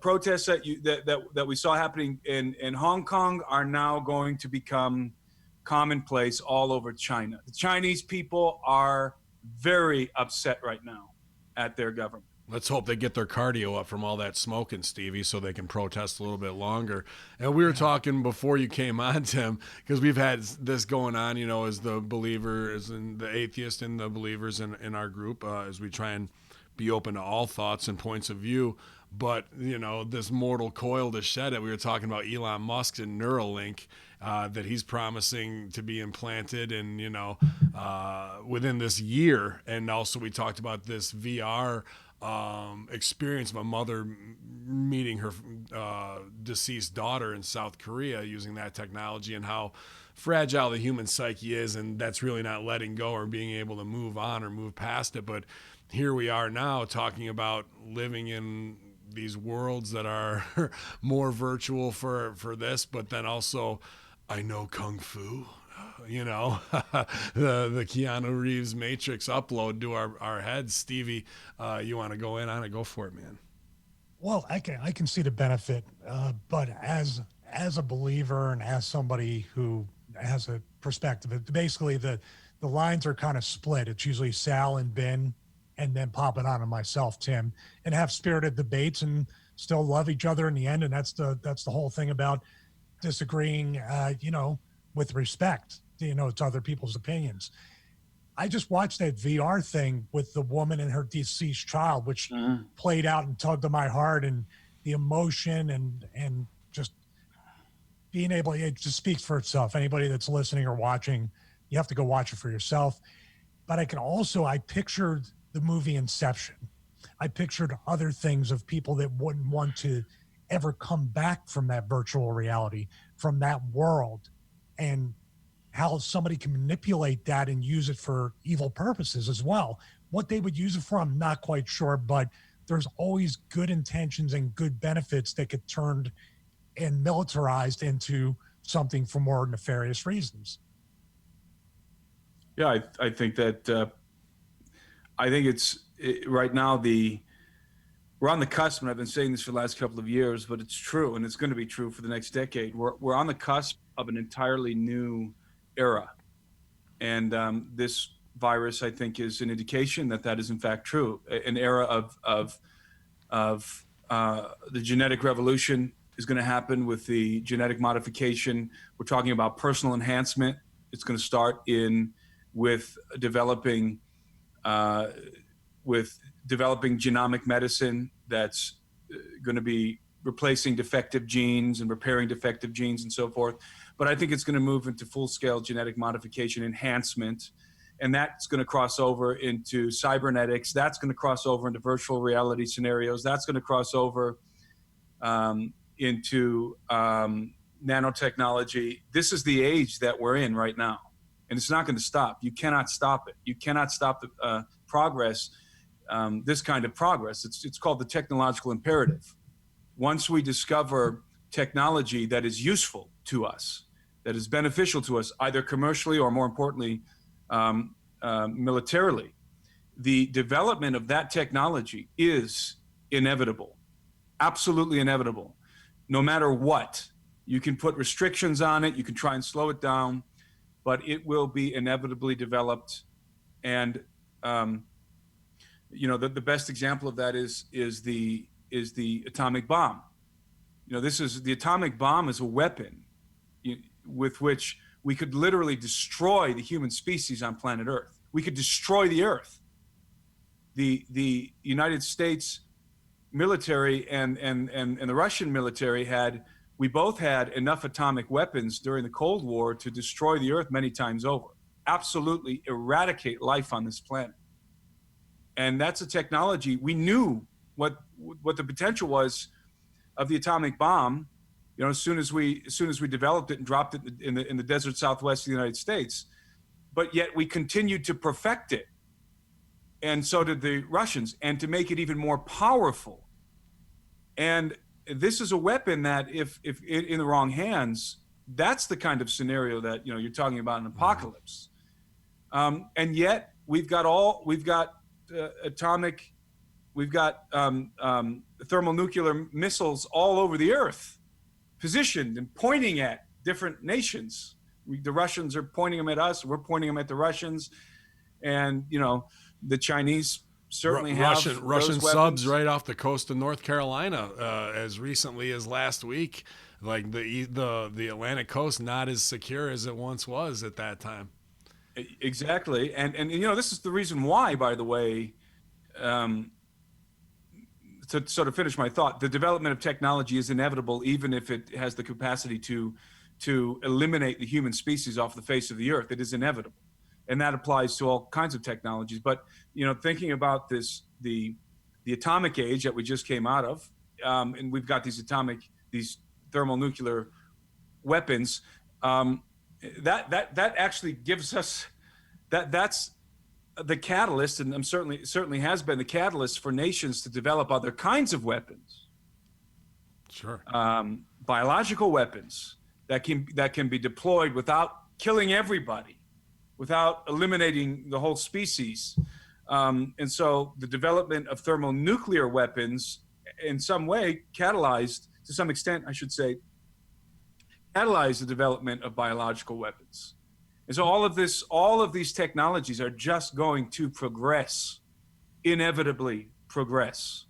protests that we saw happening in Hong Kong are now going to become commonplace all over China. The Chinese people are very upset right now at their government. Let's hope they get their cardio up from all that smoking, Stevie, so they can protest a little bit longer. And we were talking before you came on, Tim, because we've had this going on, as the believers and the atheists and the believers in our group, as we try and be open to all thoughts and points of view. But, this mortal coil to shed it, we were talking about Elon Musk and Neuralink, that he's promising to be implanted and, within this year. And also we talked about this VR experience of a mother meeting her deceased daughter in South Korea using that technology, and how fragile the human psyche is, and that's really not letting go or being able to move on or move past it. But here we are now talking about living in these worlds that are more virtual for this, but then also I know Kung Fu. The Keanu Reeves Matrix upload to our heads. Stevie, you want to go in on it? Go for it, man. Well, I can see the benefit, but as a believer and as somebody who has a perspective, basically the lines are kind of split. It's usually Sal and Ben, and then popping on to myself, Tim, and have spirited debates and still love each other in the end. And that's the whole thing about disagreeing, with respect, to other people's opinions. I just watched that VR thing with the woman and her deceased child, which played out and tugged at my heart, and the emotion and just, being able, it just speaks for itself. Anybody that's listening or watching, you have to go watch it for yourself. But I pictured the movie Inception. I pictured other things of people that wouldn't want to ever come back from that virtual reality, from that world, and how somebody can manipulate that and use it for evil purposes as well. What they would use it for, I'm not quite sure, but there's always good intentions and good benefits that get turned and militarized into something for more nefarious reasons. Yeah, I think that I think right now we're on the cusp, and I've been saying this for the last couple of years, but it's true, and it's going to be true for the next decade. We're on the cusp of an entirely new era, and this virus, I think, is an indication that is in fact true. An era of the genetic revolution is going to happen with the genetic modification. We're talking about personal enhancement. It's going to start with developing genomic medicine that's going to be replacing defective genes and repairing defective genes and so forth. But I think it's going to move into full-scale genetic modification enhancement, and that's going to cross over into cybernetics. That's going to cross over into virtual reality scenarios. That's going to cross over into nanotechnology. This is the age that we're in right now, and it's not going to stop. You cannot stop it. You cannot stop the progress, this kind of progress. It's called the technological imperative. Once we discover technology that is useful to us, that is beneficial to us, either commercially or, more importantly, militarily, the development of that technology is inevitable, absolutely inevitable. No matter what, you can put restrictions on it, you can try and slow it down, but it will be inevitably developed. And the best example of that is the atomic bomb. The atomic bomb is a weapon with which we could literally destroy the human species on planet Earth. We could destroy the Earth. The United States military and the Russian military we both had enough atomic weapons during the Cold War to destroy the Earth many times over, absolutely eradicate life on this planet. And that's a technology. We knew what the potential was of the atomic bomb, as soon as we developed it and dropped it in the desert Southwest of the United States. But yet we continued to perfect it, and so did the Russians, and to make it even more powerful. And this is a weapon that, if in the wrong hands, that's the kind of scenario that you're talking about, an apocalypse. And yet we've got thermonuclear missiles all over the Earth, positioned and pointing at different nations. The Russians are pointing them at us. We're pointing them at the Russians, and the Chinese certainly have Russian subs right off the coast of North Carolina as recently as last week. Like the Atlantic coast, not as secure as it once was at that time. Exactly, and this is the reason why, by the way. To sort of finish my thought, the development of technology is inevitable, even if it has the capacity to eliminate the human species off the face of the Earth. It is inevitable, and that applies to all kinds of technologies. But thinking about the atomic age that we just came out of, and we've got these thermonuclear weapons. That actually gives us that's the catalyst, and certainly has been the catalyst for nations to develop other kinds of weapons. Sure. Biological weapons that can be deployed without killing everybody, without eliminating the whole species. And so the development of thermonuclear weapons in some way catalyzed, to some extent, I should say, catalyzed the development of biological weapons. And so all of these technologies are just going to progress, inevitably progress.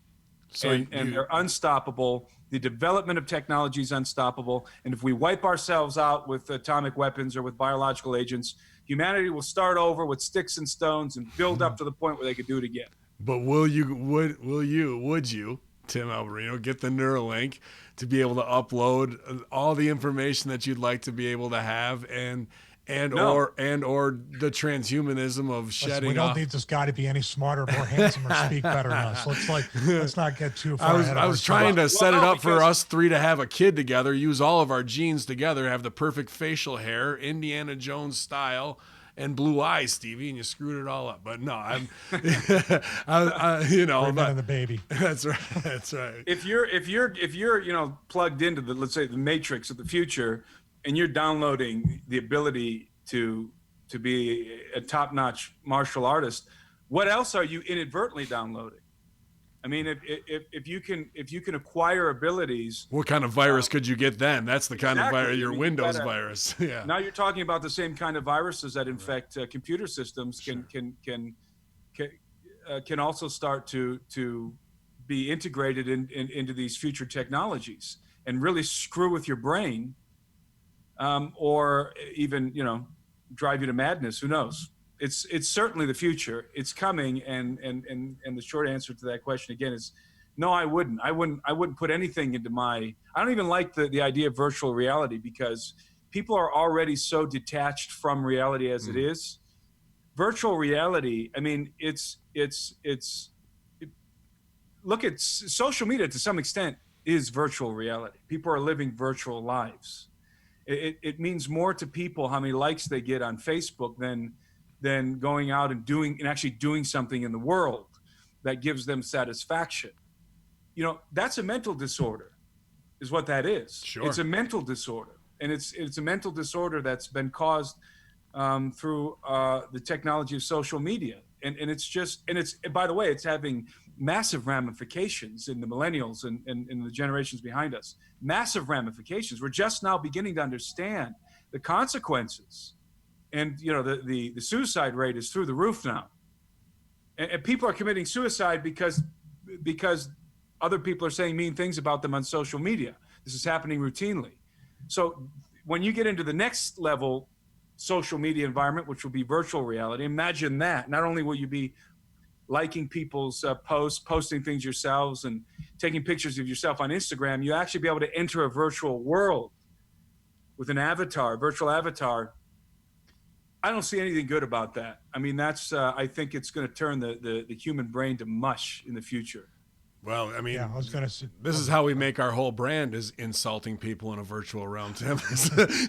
And they're unstoppable. The development of technology is unstoppable. And if we wipe ourselves out with atomic weapons or with biological agents, humanity will start over with sticks and stones and build up to the point where they could do it again. But would you Tim Alberino, get the Neuralink to be able to upload all the information that you'd like to be able to have, and or the transhumanism of shedding. We don't off. need this guy to be any smarter, more handsome, or speak better than us. Let's not get too far ahead of I was trying to set it up for us three to have a kid together, use all of our genes together, have the perfect facial hair, Indiana Jones style, and blue eyes, Stevie, and you screwed it all up. But no, I'm, the baby. That's right. That's right. If you're plugged into let's say the matrix of the future, and you're downloading the ability to be a top-notch martial artist, what else are you inadvertently downloading? I mean, if you can acquire abilities, what kind of virus could you get then? That's the kind of virus, your Windows virus. Yeah. Now you're talking about the same kind of viruses that infect computer systems can also start to be integrated into these future technologies and really screw with your brain, or even drive you to madness. Who knows? It's certainly the future. It's coming, and the short answer to that question again is no. I wouldn't put anything into I don't even like the idea of virtual reality, because people are already so detached from reality as it is. Virtual reality, I mean, look at social media to some extent is virtual reality. People are living virtual lives. It means more to people how many likes they get on Facebook than going out and actually doing something in the world that gives them satisfaction. That's a mental disorder, is what that is. Sure. It's a mental disorder, and it's a mental disorder that's been caused through the technology of social media, and by the way, it's having massive ramifications in the millennials and in the generations behind us. Massive ramifications. We're just now beginning to understand the consequences. And the suicide rate is through the roof now, and people are committing suicide because other people are saying mean things about them on social media. This is happening routinely. So when you get into the next level social media environment, which will be virtual reality, imagine that. Not only will you be liking people's posts, posting things yourselves, and taking pictures of yourself on Instagram, you actually be able to enter a virtual world with an avatar, virtual avatar. I don't see anything good about that. I mean, I think it's going to turn the human brain to mush in the future. Well, I mean, yeah, I was going to say, this is how we make our whole brand, is insulting people in a virtual realm, Tim.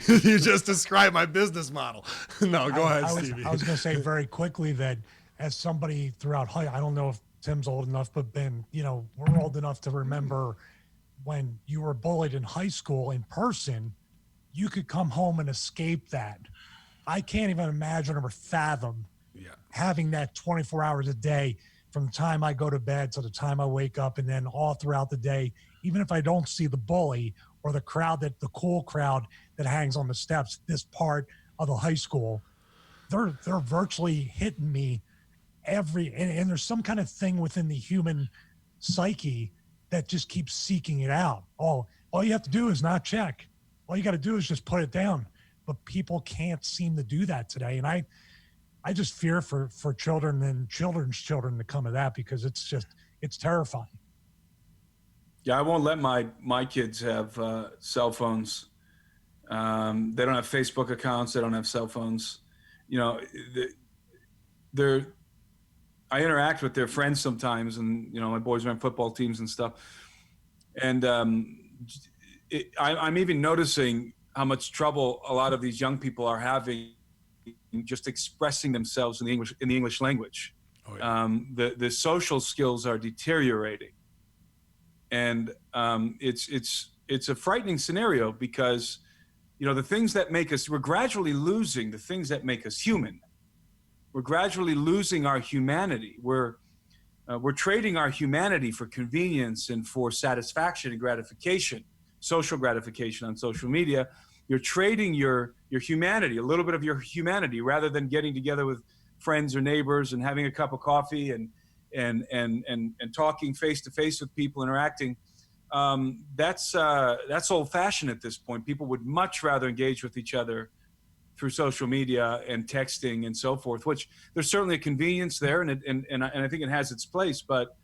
You just described my business model. No, go ahead, Stevie. I was going to say very quickly that as somebody throughout I don't know if Tim's old enough, but Ben, we're old enough to remember when you were bullied in high school in person, you could come home and escape that. I can't even imagine or fathom having that 24 hours a day from the time I go to bed to the time I wake up, and then all throughout the day, even if I don't see the bully or the cool crowd that hangs on the steps, this part of the high school, they're virtually hitting me and there's some kind of thing within the human psyche that just keeps seeking it out. All you have to do is not check. All you got to do is just put it down. But people can't seem to do that today. And I just fear for children and children's children to come of that, because it's terrifying. Yeah, I won't let my kids have cell phones. They don't have Facebook accounts. They don't have cell phones. I interact with their friends sometimes, and my boys are on football teams and stuff. And I'm even noticing how much trouble a lot of these young people are having just expressing themselves in the English language. Oh, yeah. The social skills are deteriorating, and it's a frightening scenario, because the things that make us, we're gradually losing the things that make us human. We're gradually losing our humanity. We're trading our humanity for convenience and for satisfaction and gratification, social gratification on social media. You're trading your humanity, a little bit of your humanity, rather than getting together with friends or neighbors and having a cup of coffee and talking face to face with people, interacting. That's old-fashioned at this point. People would much rather engage with each other through social media and texting and so forth, which there's certainly a convenience there, and I think it has its place. But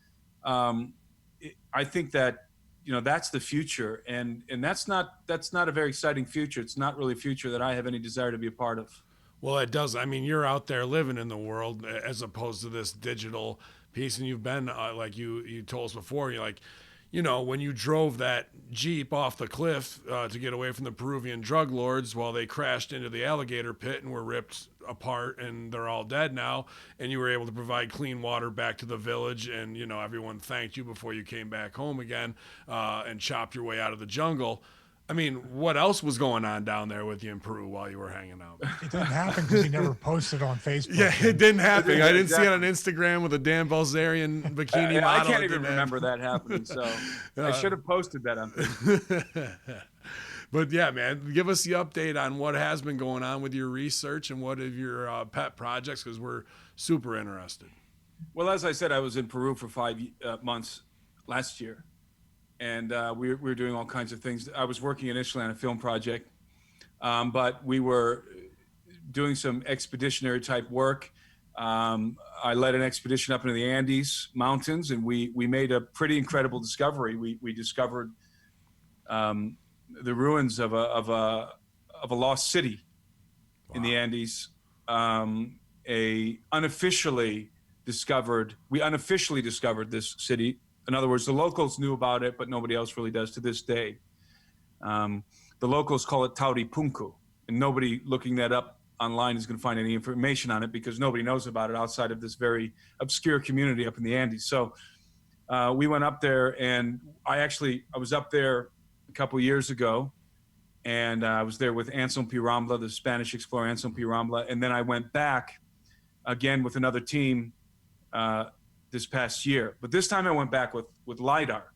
I think that, that's the future, and that's not a very exciting future. It's not really a future that I have any desire to be a part of. Well, it does. I mean, you're out there living in the world as opposed to this digital piece, and you've been like you told us before. You're like, when you drove that Jeep off the cliff to get away from the Peruvian drug lords while they crashed into the alligator pit and were ripped apart and they're all dead now, and you were able to provide clean water back to the village, and everyone thanked you before you came back home again and chopped your way out of the jungle. I mean, what else was going on down there with you in Peru while you were hanging out? It didn't happen because he never posted on Facebook. Yeah, it didn't happen. I didn't see it on Instagram with a Dan Bilzerian bikini model. I can't even remember that happening, so I should have posted that on Facebook. But yeah, man, give us the update on what has been going on with your research and what of your pet projects, because we're super interested. Well, as I said, I was in Peru for 5 months last year. And we were doing all kinds of things. I was working initially on a film project, but we were doing some expeditionary type work. I led an expedition up into the Andes Mountains, and we made a pretty incredible discovery. We discovered the ruins of a lost city in the Andes. We unofficially discovered this city. In other words, the locals knew about it, but nobody else really does to this day. The locals call it Tauripunku, and nobody looking that up online is going to find any information on it because nobody knows about it outside of this very obscure community up in the Andes. So we went up there, and I was up there a couple of years ago, and I was there with Anselm P. Rambla, the Spanish explorer Anselm P. Rambla, and then I went back again with another team this past year. But this time I went back with LiDAR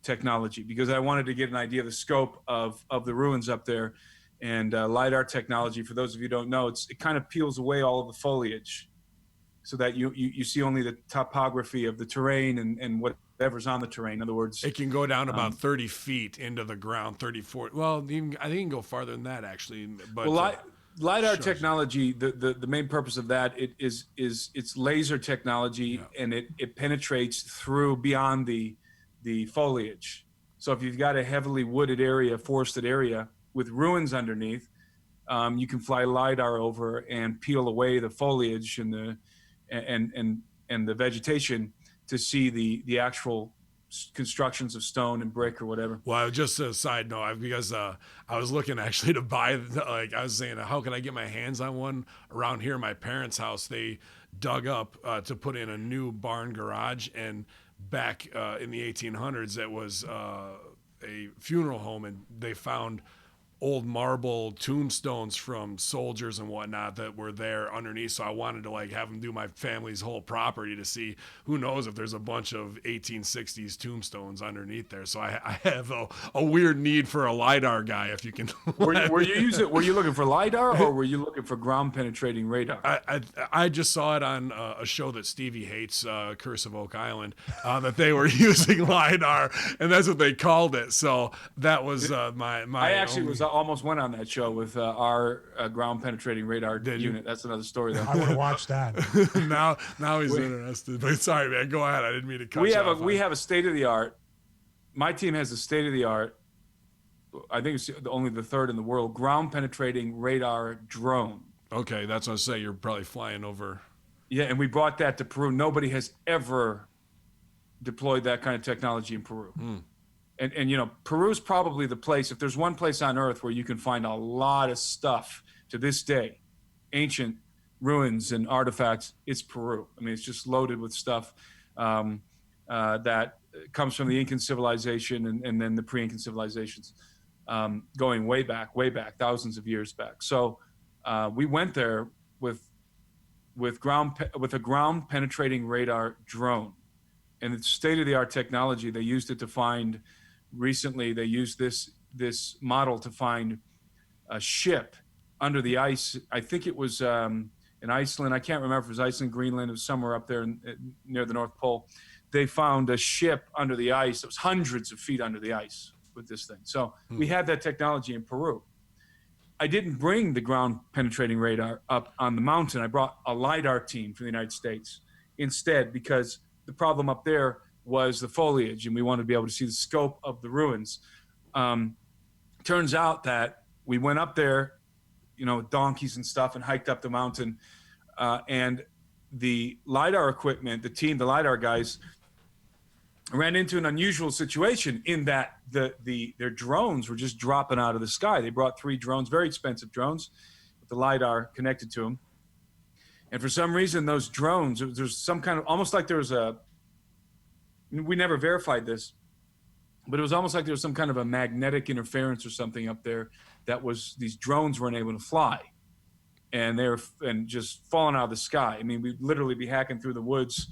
technology because I wanted to get an idea of the scope of the ruins up there. And LiDAR technology, for those of you who don't know, it kind of peels away all of the foliage so that you see only the topography of the terrain and whatever's on the terrain. In other words, it can go down about 30 feet into the ground, 30, 40. Well, I think it can go farther than that, actually. But LiDAR technology, the main purpose of that is it's laser technology, and it penetrates through beyond the foliage. So if you've got a heavily wooded area, forested area with ruins underneath, you can fly LiDAR over and peel away the foliage and the vegetation to see the actual constructions of stone and brick or whatever. Well, just a side note, because I was looking actually to buy, I was saying, how can I get my hands on one? Around here, my parents' house, they dug up to put in a new barn garage, and back in the 1800s, it was a funeral home, and they found old marble tombstones from soldiers and whatnot that were there underneath. So I wanted to have them do my family's whole property to see, who knows if there's a bunch of 1860s tombstones underneath there. So I have a weird need for a LiDAR guy, if you can. Were you looking for LiDAR, or were you looking for ground penetrating radar? I just saw it on a show that Stevie hates, Curse of Oak Island, that they were using LiDAR, and that's what they called it. So that was my. I actually almost went on that show with our ground penetrating radar unit. That's another story, though. I would have watched that. now he's interested. But sorry, man, go ahead. I didn't mean to cut you off. We have a state of the art. My team has a state of the art. I think it's only the third in the world, ground penetrating radar drone. Okay, that's what I say. You're probably flying over. Yeah, and we brought that to Peru. Nobody has ever deployed that kind of technology in Peru. And Peru's probably the place, if there's one place on earth where you can find a lot of stuff to this day, ancient ruins and artifacts, it's Peru. I mean, it's just loaded with stuff that comes from the Incan civilization and then the pre-Incan civilizations, going way back, thousands of years back. So we went there with a ground penetrating radar drone. And it's state-of-the-art technology. They used it to find, recently they used this model to find a ship under the ice. I think it was in Iceland. I can't remember if it was Iceland, Greenland, it was somewhere up there near the North Pole. They found a ship under the ice that was hundreds of feet under the ice with this thing. So we had that technology in Peru. I didn't bring the ground penetrating radar up on the mountain. I brought a LiDAR team from the United States instead, because the problem up there, was the foliage, and we wanted to be able to see the scope of the ruins. Turns out that we went up there, with donkeys and stuff, and hiked up the mountain, and the LiDAR equipment, the LiDAR guys, ran into an unusual situation in that their drones were just dropping out of the sky. They brought 3 drones, very expensive drones, with the LiDAR connected to them. And for some reason, those drones, there's some kind of, almost like there was we never verified this, but it was almost like there was some kind of a magnetic interference or something up there these drones weren't able to fly. And and just falling out of the sky. I mean, we'd literally be hacking through the woods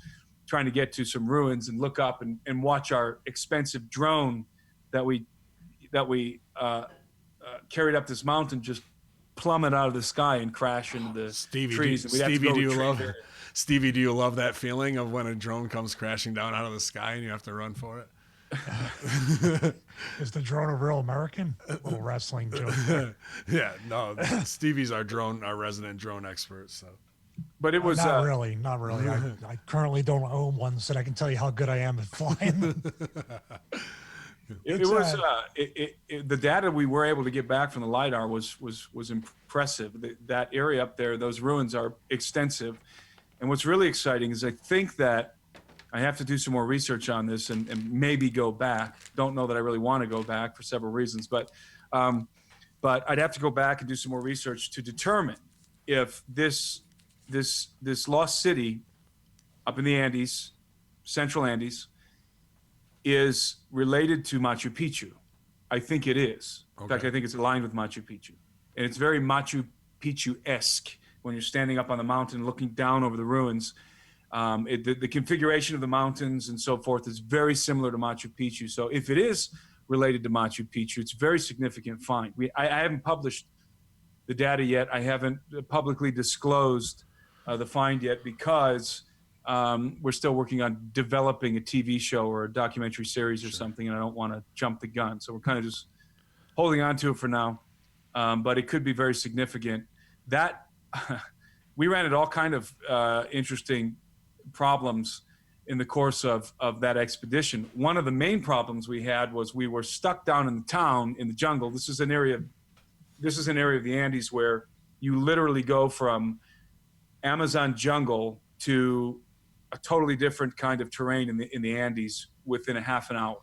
trying to get to some ruins and look up and watch our expensive drone that we carried up this mountain just plummet out of the sky and crash into the trees. Stevie, do you love that feeling of when a drone comes crashing down out of the sky and you have to run for it? Is the drone a real American? A little wrestling joke. Yeah, no, Stevie's our resident drone expert. So, but it was not really. I currently don't own one, so I can tell you how good I am at flying. The data we were able to get back from the LiDAR was impressive. That area up there, those ruins are extensive. And what's really exciting is I think that I have to do some more research on this and maybe go back. Don't know that I really want to go back for several reasons, but I'd have to go back and do some more research to determine if this lost city up in the Andes, Central Andes, is related to Machu Picchu. I think it is. In fact, I think it's aligned with Machu Picchu. And it's very Machu Picchu-esque when you're standing up on the mountain looking down over the ruins. The configuration of the mountains and so forth is very similar to Machu Picchu. So if it is related to Machu Picchu, it's a very significant find. I haven't published the data yet. I haven't publicly disclosed the find yet because we're still working on developing a TV show or a documentary series or something, and I don't want to jump the gun. So we're kind of just holding on to it for now. But it could be very significant. That we ran into all kind of interesting problems in the course of that expedition. One of the main problems we had was we were stuck down in the town in the jungle. This is an area of the Andes where you literally go from Amazon jungle to a totally different kind of terrain in the Andes within a half an hour.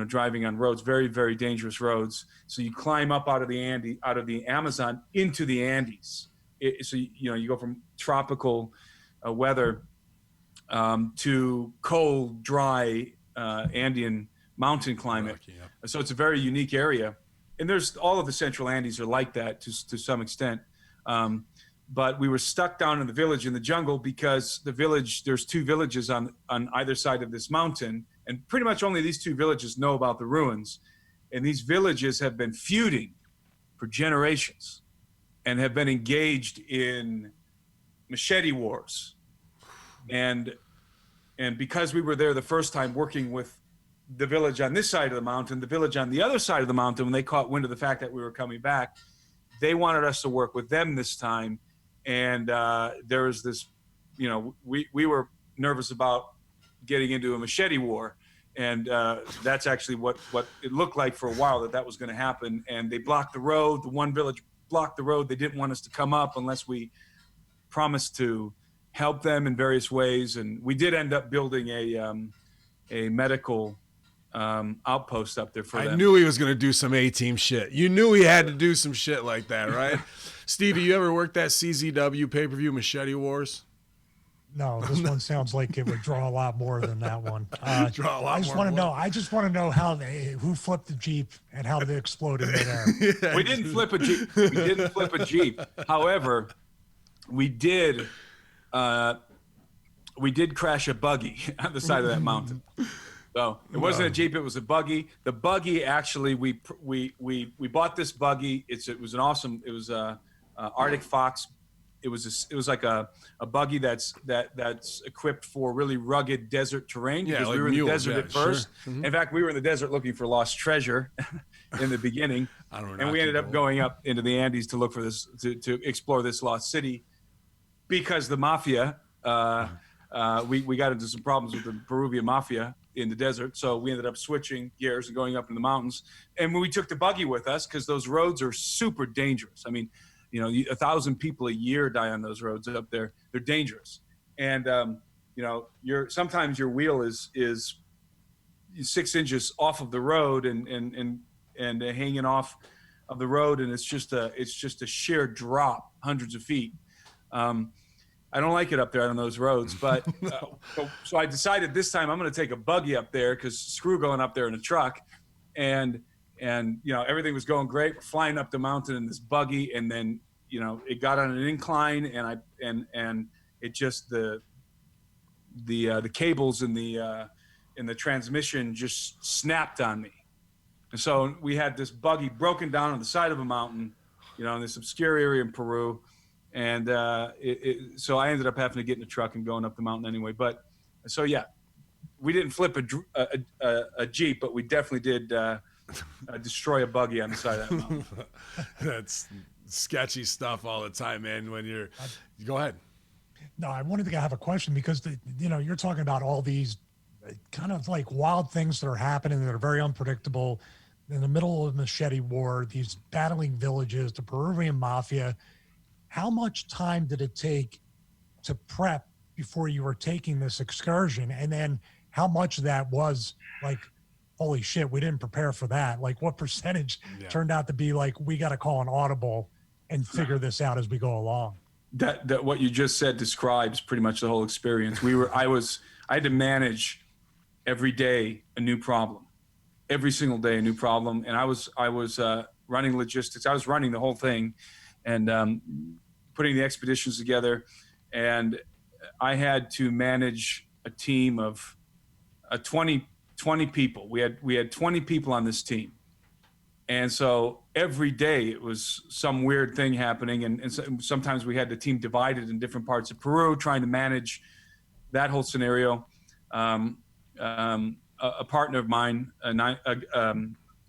Driving on roads, very, very dangerous roads. So you climb up out of the Amazon into the Andes. You go from tropical weather to cold, dry Andean mountain climate. So it's a very unique area. And there's all of the Central Andes are like that to some extent. But we were stuck down in the village in the jungle because there's 2 villages on either side of this mountain. And pretty much only these 2 villages know about the ruins. And these villages have been feuding for generations and have been engaged in machete wars. And because we were there the first time working with the village on this side of the mountain, the village on the other side of the mountain, when they caught wind of the fact that we were coming back, they wanted us to work with them this time. And there was this, we were nervous about getting into a machete war. And that's actually what it looked like for a while that was going to happen. And they blocked the road. The one village blocked the road. They didn't want us to come up unless we promised to help them in various ways. And we did end up building a medical outpost up there for them. I knew he was going to do some A-team shit. You knew he had to do some shit like that, right? Stevie, you ever worked that CZW pay-per-view Machete Wars? No, this one sounds like it would draw a lot more than that one. I just want to know who flipped the Jeep and how they exploded midair. We didn't flip a Jeep. However, we did crash a buggy on the side of that mountain. So it wasn't a Jeep; it was a buggy. The buggy, actually, we bought this buggy. It was a Arctic Fox. It was like a buggy that's equipped for really rugged desert terrain. Yeah, because like we were in mules, the desert at first. Sure. Mm-hmm. In fact, we were in the desert looking for lost treasure in the beginning, and we ended up going up into the Andes to look for this to explore this lost city, because the mafia we got into some problems with the Peruvian Mafia in the desert. So we ended up switching gears and going up in the mountains. And when we took the buggy with us, because those roads are super dangerous. I mean, 1,000 people a year die on those roads up there. They're dangerous. And, sometimes your wheel is 6 inches off of the road and hanging off of the road. And it's just a sheer drop, hundreds of feet. I don't like it up there on those roads, but so I decided this time I'm going to take a buggy up there, because screw going up there in a truck, and everything was going great. We're flying up the mountain in this buggy, and then it got on an incline, and it just the cables in the transmission just snapped on me, and so we had this buggy broken down on the side of a mountain, in this obscure area in Peru. And so I ended up having to get in a truck and going up the mountain anyway. But so, yeah, we didn't flip a Jeep, but we definitely did destroy a buggy on the side of that mountain. That's sketchy stuff all the time, man. Go ahead. No, I wanted to have a question, because you're talking about all these kind of like wild things that are happening that are very unpredictable in the middle of the Machete War, these battling villages, the Peruvian Mafia. How much time did it take to prep before you were taking this excursion? And then how much of that was like, holy shit, we didn't prepare for that? Like, what percentage turned out to be like, we got to call an audible and figure this out as we go along? That what you just said describes pretty much the whole experience. I had to manage every day a new problem, every single day a new problem. And I was running logistics. I was running the whole thing, and putting the expeditions together. And I had to manage a team of 20 people. We had 20 people on this team. And so every day it was some weird thing happening. And sometimes we had the team divided in different parts of Peru, trying to manage that whole scenario. A partner of mine, a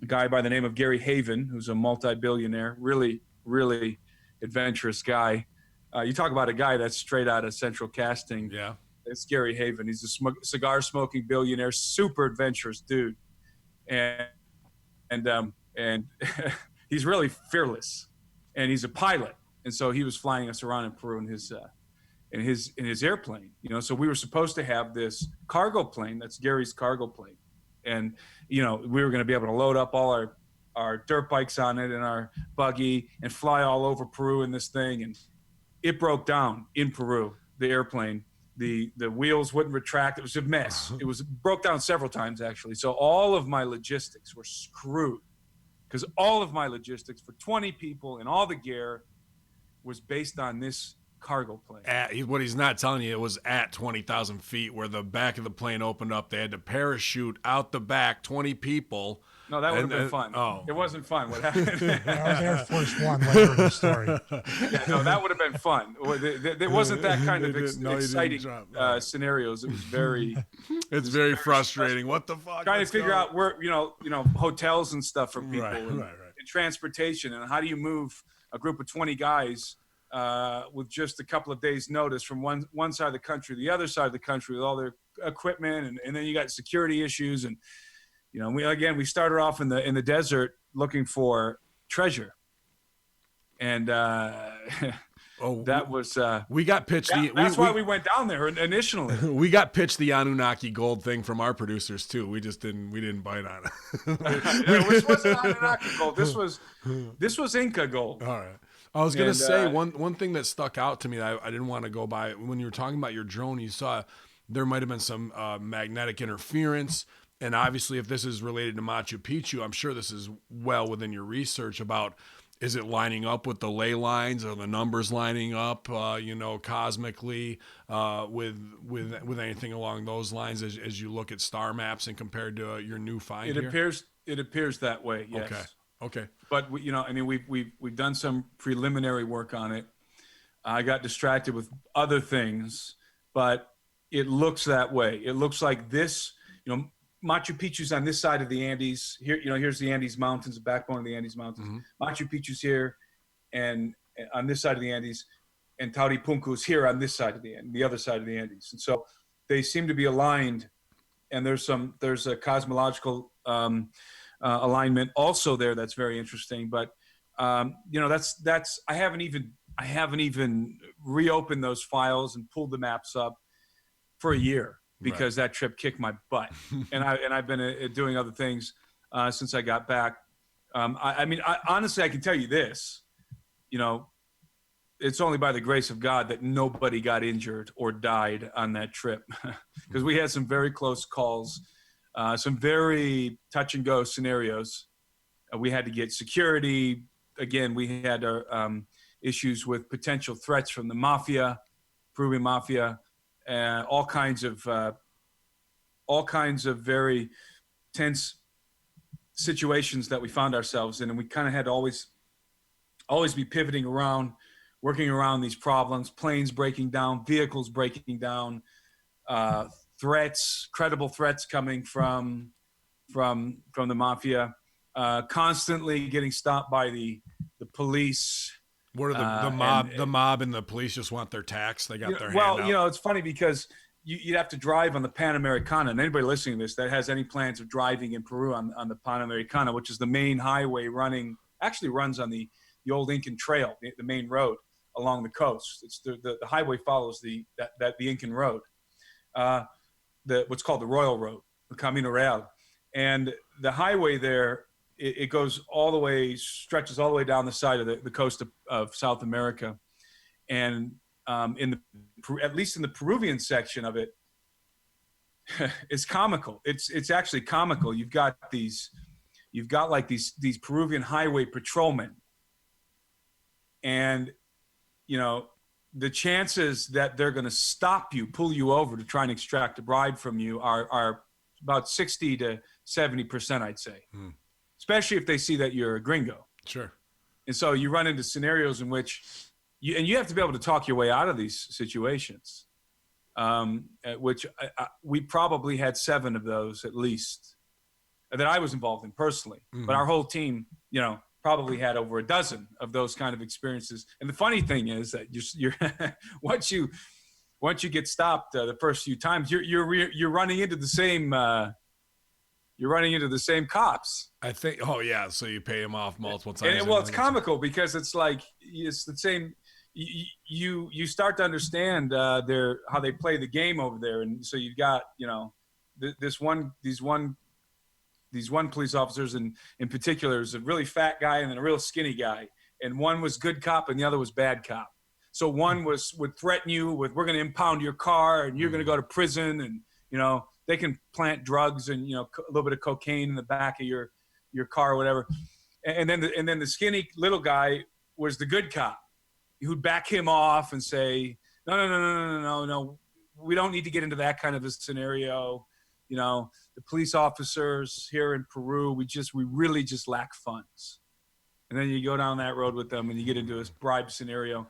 guy by the name of Gary Haven, who's a multi-billionaire, really, really adventurous guy. You talk about a guy that's straight out of Central Casting. Yeah. It's Gary Haven. He's a cigar smoking billionaire, super adventurous dude. And he's really fearless, and he's a pilot. And so he was flying us around in Peru in his airplane, so we were supposed to have this cargo plane. That's Gary's cargo plane. And, we were going to be able to load up all our dirt bikes on it and our buggy and fly all over Peru in this thing. And it broke down in Peru, the airplane. The wheels wouldn't retract. It was a mess. Broke down several times, actually. So all of my logistics were screwed, because all of my logistics for 20 people and all the gear was based on this cargo plane. What he's not telling you, it was at 20,000 feet where the back of the plane opened up. They had to parachute out the back, 20 people. No, that would have been fun. Oh. It wasn't fun. What happened? I was Air Force One later in the story. Yeah, no, that would have been fun. There wasn't that kind of exciting scenarios. It was very... It's very frustrating. What the fuck? Trying to figure out where, hotels and stuff for people. Right. And transportation, and how do you move a group of 20 guys with just a couple of days' notice from one side of the country to the other side of the country with all their equipment, and then you got security issues, and we started off in the desert looking for treasure, and that was we got pitched. That's why we went down there initially. We got pitched the Anunnaki gold thing from our producers too. We didn't bite on it. This wasn't Anunnaki gold. This was Inca gold. All right. I was going to say one thing that stuck out to me that I didn't want to go by when you were talking about your drone. You saw there might have been some magnetic interference. And obviously, if this is related to Machu Picchu, I'm sure this is well within your research about, is it lining up with the ley lines, or the numbers lining up, cosmically with anything along those lines as you look at star maps and compared to your new find here? It appears that way, yes. Okay. But we've done some preliminary work on it. I got distracted with other things, but it looks that way. It looks like this, Machu Picchu's on this side of the Andes. Here, here's the Andes Mountains, the backbone of the Andes Mountains. Mm-hmm. Machu Picchu's here, and on this side of the Andes. and Tauripunku is here on this side of the other side of the Andes. And so they seem to be aligned. And there's a cosmological alignment also there that's very interesting. But that's I haven't even reopened those files and pulled the maps up for a year because that trip kicked my butt. and I've been doing other things since I got back. Honestly, I can tell you this, it's only by the grace of God that nobody got injured or died on that trip, because we had some very close calls, some very touch and go scenarios. We had to get security. Again, we had our issues with potential threats from the mafia, Peruvian Mafia, all kinds of very tense situations that we found ourselves in, and we kind of had to always be pivoting around, working around these problems, planes breaking down, vehicles breaking down, credible threats coming from the mafia, constantly getting stopped by the police. What are the mob? The mob and the police just want their tax. They got their hand out. It's funny because you'd have to drive on the Panamericana. And anybody listening to this that has any plans of driving in Peru on the Panamericana, which is the main highway runs on the old Incan Trail, the main road along the coast. It's the highway follows the Incan Road, what's called the Royal Road, the Camino Real, and the highway there. It goes all the way, stretches all the way down the side of the coast of South America, and at least in the Peruvian section of it, it's comical. It's actually comical. You've got these Peruvian highway patrolmen, and the chances that they're going to stop you, pull you over to try and extract a bribe from you are about 60 to 70%, I'd say. Especially if they see that you're a gringo. Sure. And so you run into scenarios in which you have to be able to talk your way out of these situations, which we probably had 7 of those at least that I was involved in personally. But our whole team, probably had over a dozen of those kind of experiences. And the funny thing is that you're once you get stopped the first few times, you're running into the same cops. I think. Oh yeah. So you pay them off multiple times. And it's comical because it's like it's the same. You start to understand how they play the game over there, and so you've got these one police officers in particular is a really fat guy and then a real skinny guy, and one was good cop and the other was bad cop. So one would threaten you with, we're going to impound your car and you're going to go to prison, and they can plant drugs and a little bit of cocaine in the back of your car or whatever. And then the skinny little guy was the good cop who'd back him off and say, no, we don't need to get into that kind of a scenario. The police officers here in Peru, we really just lack funds. And then you go down that road with them and you get into this bribe scenario.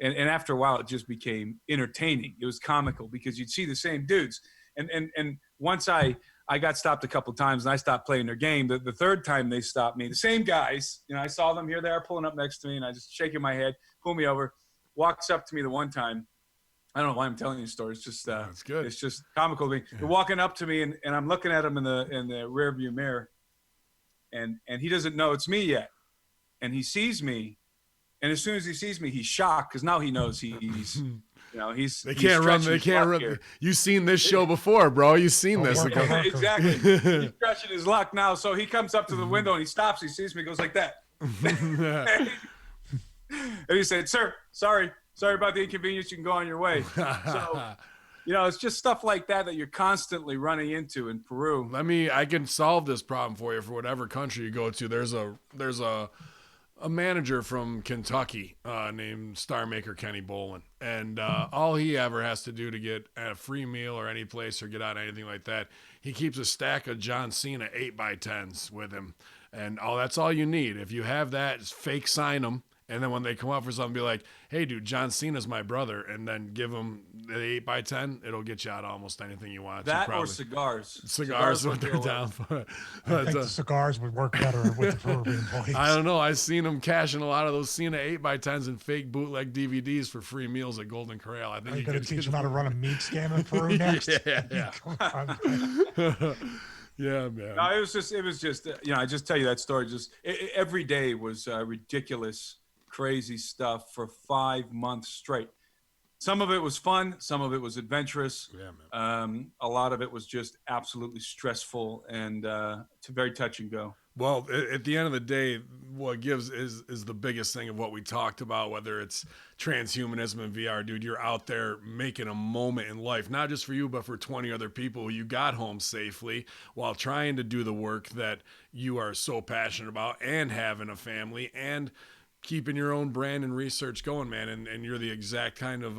And after a while, it just became entertaining. It was comical because you'd see the same dudes. And once I got stopped a couple of times and I stopped playing their game, the third time they stopped me, the same guys, I saw them here, they are pulling up next to me, and I just shaking my head, pull me over, walks up to me the one time. I don't know why I'm telling you the story. It's just that's good. It's just comical to me. They're walking up to me, and I'm looking at him in the rear view mirror, and he doesn't know it's me yet, and he sees me, and as soon as he sees me, he's shocked because now he knows he's. They can't run. They can't run. Here. You've seen this show before, bro. You've seen this. Exactly. He's stretching his luck now. So he comes up to the window and he stops. He sees me, goes like that. And he said, "Sir, sorry about the inconvenience. You can go on your way." So, it's just stuff like that you're constantly running into in Peru. I can solve this problem for you for whatever country you go to. There's a manager from Kentucky named Star Maker Kenny Bolin, and all he ever has to do to get a free meal or any place or get out anything like that, he keeps a stack of John Cena 8x10s with him, and that's all you need. If you have that, just fake sign them And then when they come up for something, be like, hey, dude, John Cena's my brother. And then give them the 8x10. It'll get you out of almost anything you want. That or cigars. Cigars what they're down for. I think the cigars would work better with the Peruvian employees. I don't know. I've seen them cashing a lot of those Cena 8x10s and fake bootleg DVDs for free meals at Golden Corral. I think Are you going to teach them how to run a meat scam in Peru next? Yeah. Yeah, man. No, it was just, I just tell you that story. Every day was ridiculous, crazy stuff for 5 months straight. Some of it was fun. Some of it was adventurous. Yeah, man. A lot of it was just absolutely stressful and very touch and go. Well, at the end of the day, what gives is the biggest thing of what we talked about, whether it's transhumanism and VR, dude, you're out there making a moment in life, not just for you, but for 20 other people who you got home safely while trying to do the work that you are so passionate about and having a family and keeping your own brand and research going, man. And you're the exact kind of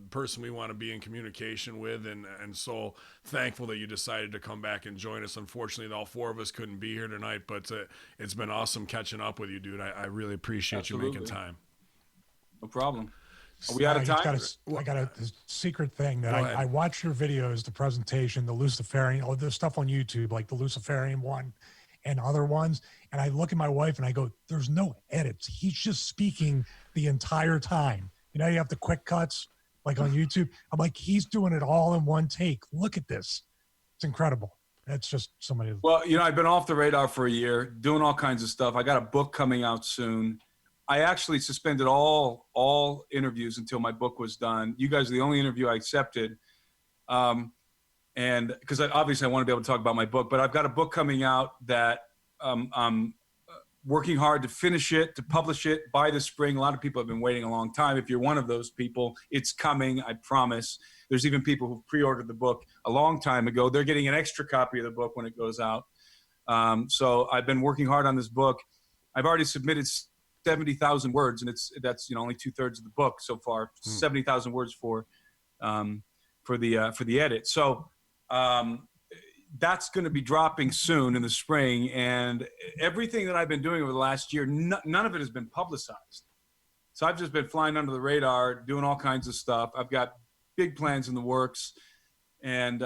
person we want to be in communication with. And so thankful that you decided to come back and join us. Unfortunately, all 4 of us couldn't be here tonight, but it's been awesome catching up with you, dude. I really appreciate Absolutely. you making time. No problem. Are we out of time? I got a secret thing that I watched your videos, the presentation, the Luciferian, the stuff on YouTube, like the Luciferian one and other ones. And I look at my wife and I go, there's no edits. He's just speaking the entire time. You know, you have the quick cuts like on YouTube. I'm like, he's doing it all in one take. Look at this. It's incredible. That's just somebody. Well, I've been off the radar for a year, doing all kinds of stuff. I got a book coming out soon. I actually suspended all interviews until my book was done. You guys are the only interview I accepted. And because obviously I want to be able to talk about my book, but I've got a book coming out that I'm working hard to finish it, to publish it by the spring. A lot of people have been waiting a long time. If you're one of those people, it's coming, I promise. There's even people who pre-ordered the book a long time ago. They're getting an extra copy of the book when it goes out. So I've been working hard on this book. I've already submitted 70,000 words, and that's only 2/3 of the book so far. 70,000 words for the edit. So that's going to be dropping soon in the spring, and everything that I've been doing over the last year, none of it has been publicized. So I've just been flying under the radar, doing all kinds of stuff. I've got big plans in the works, and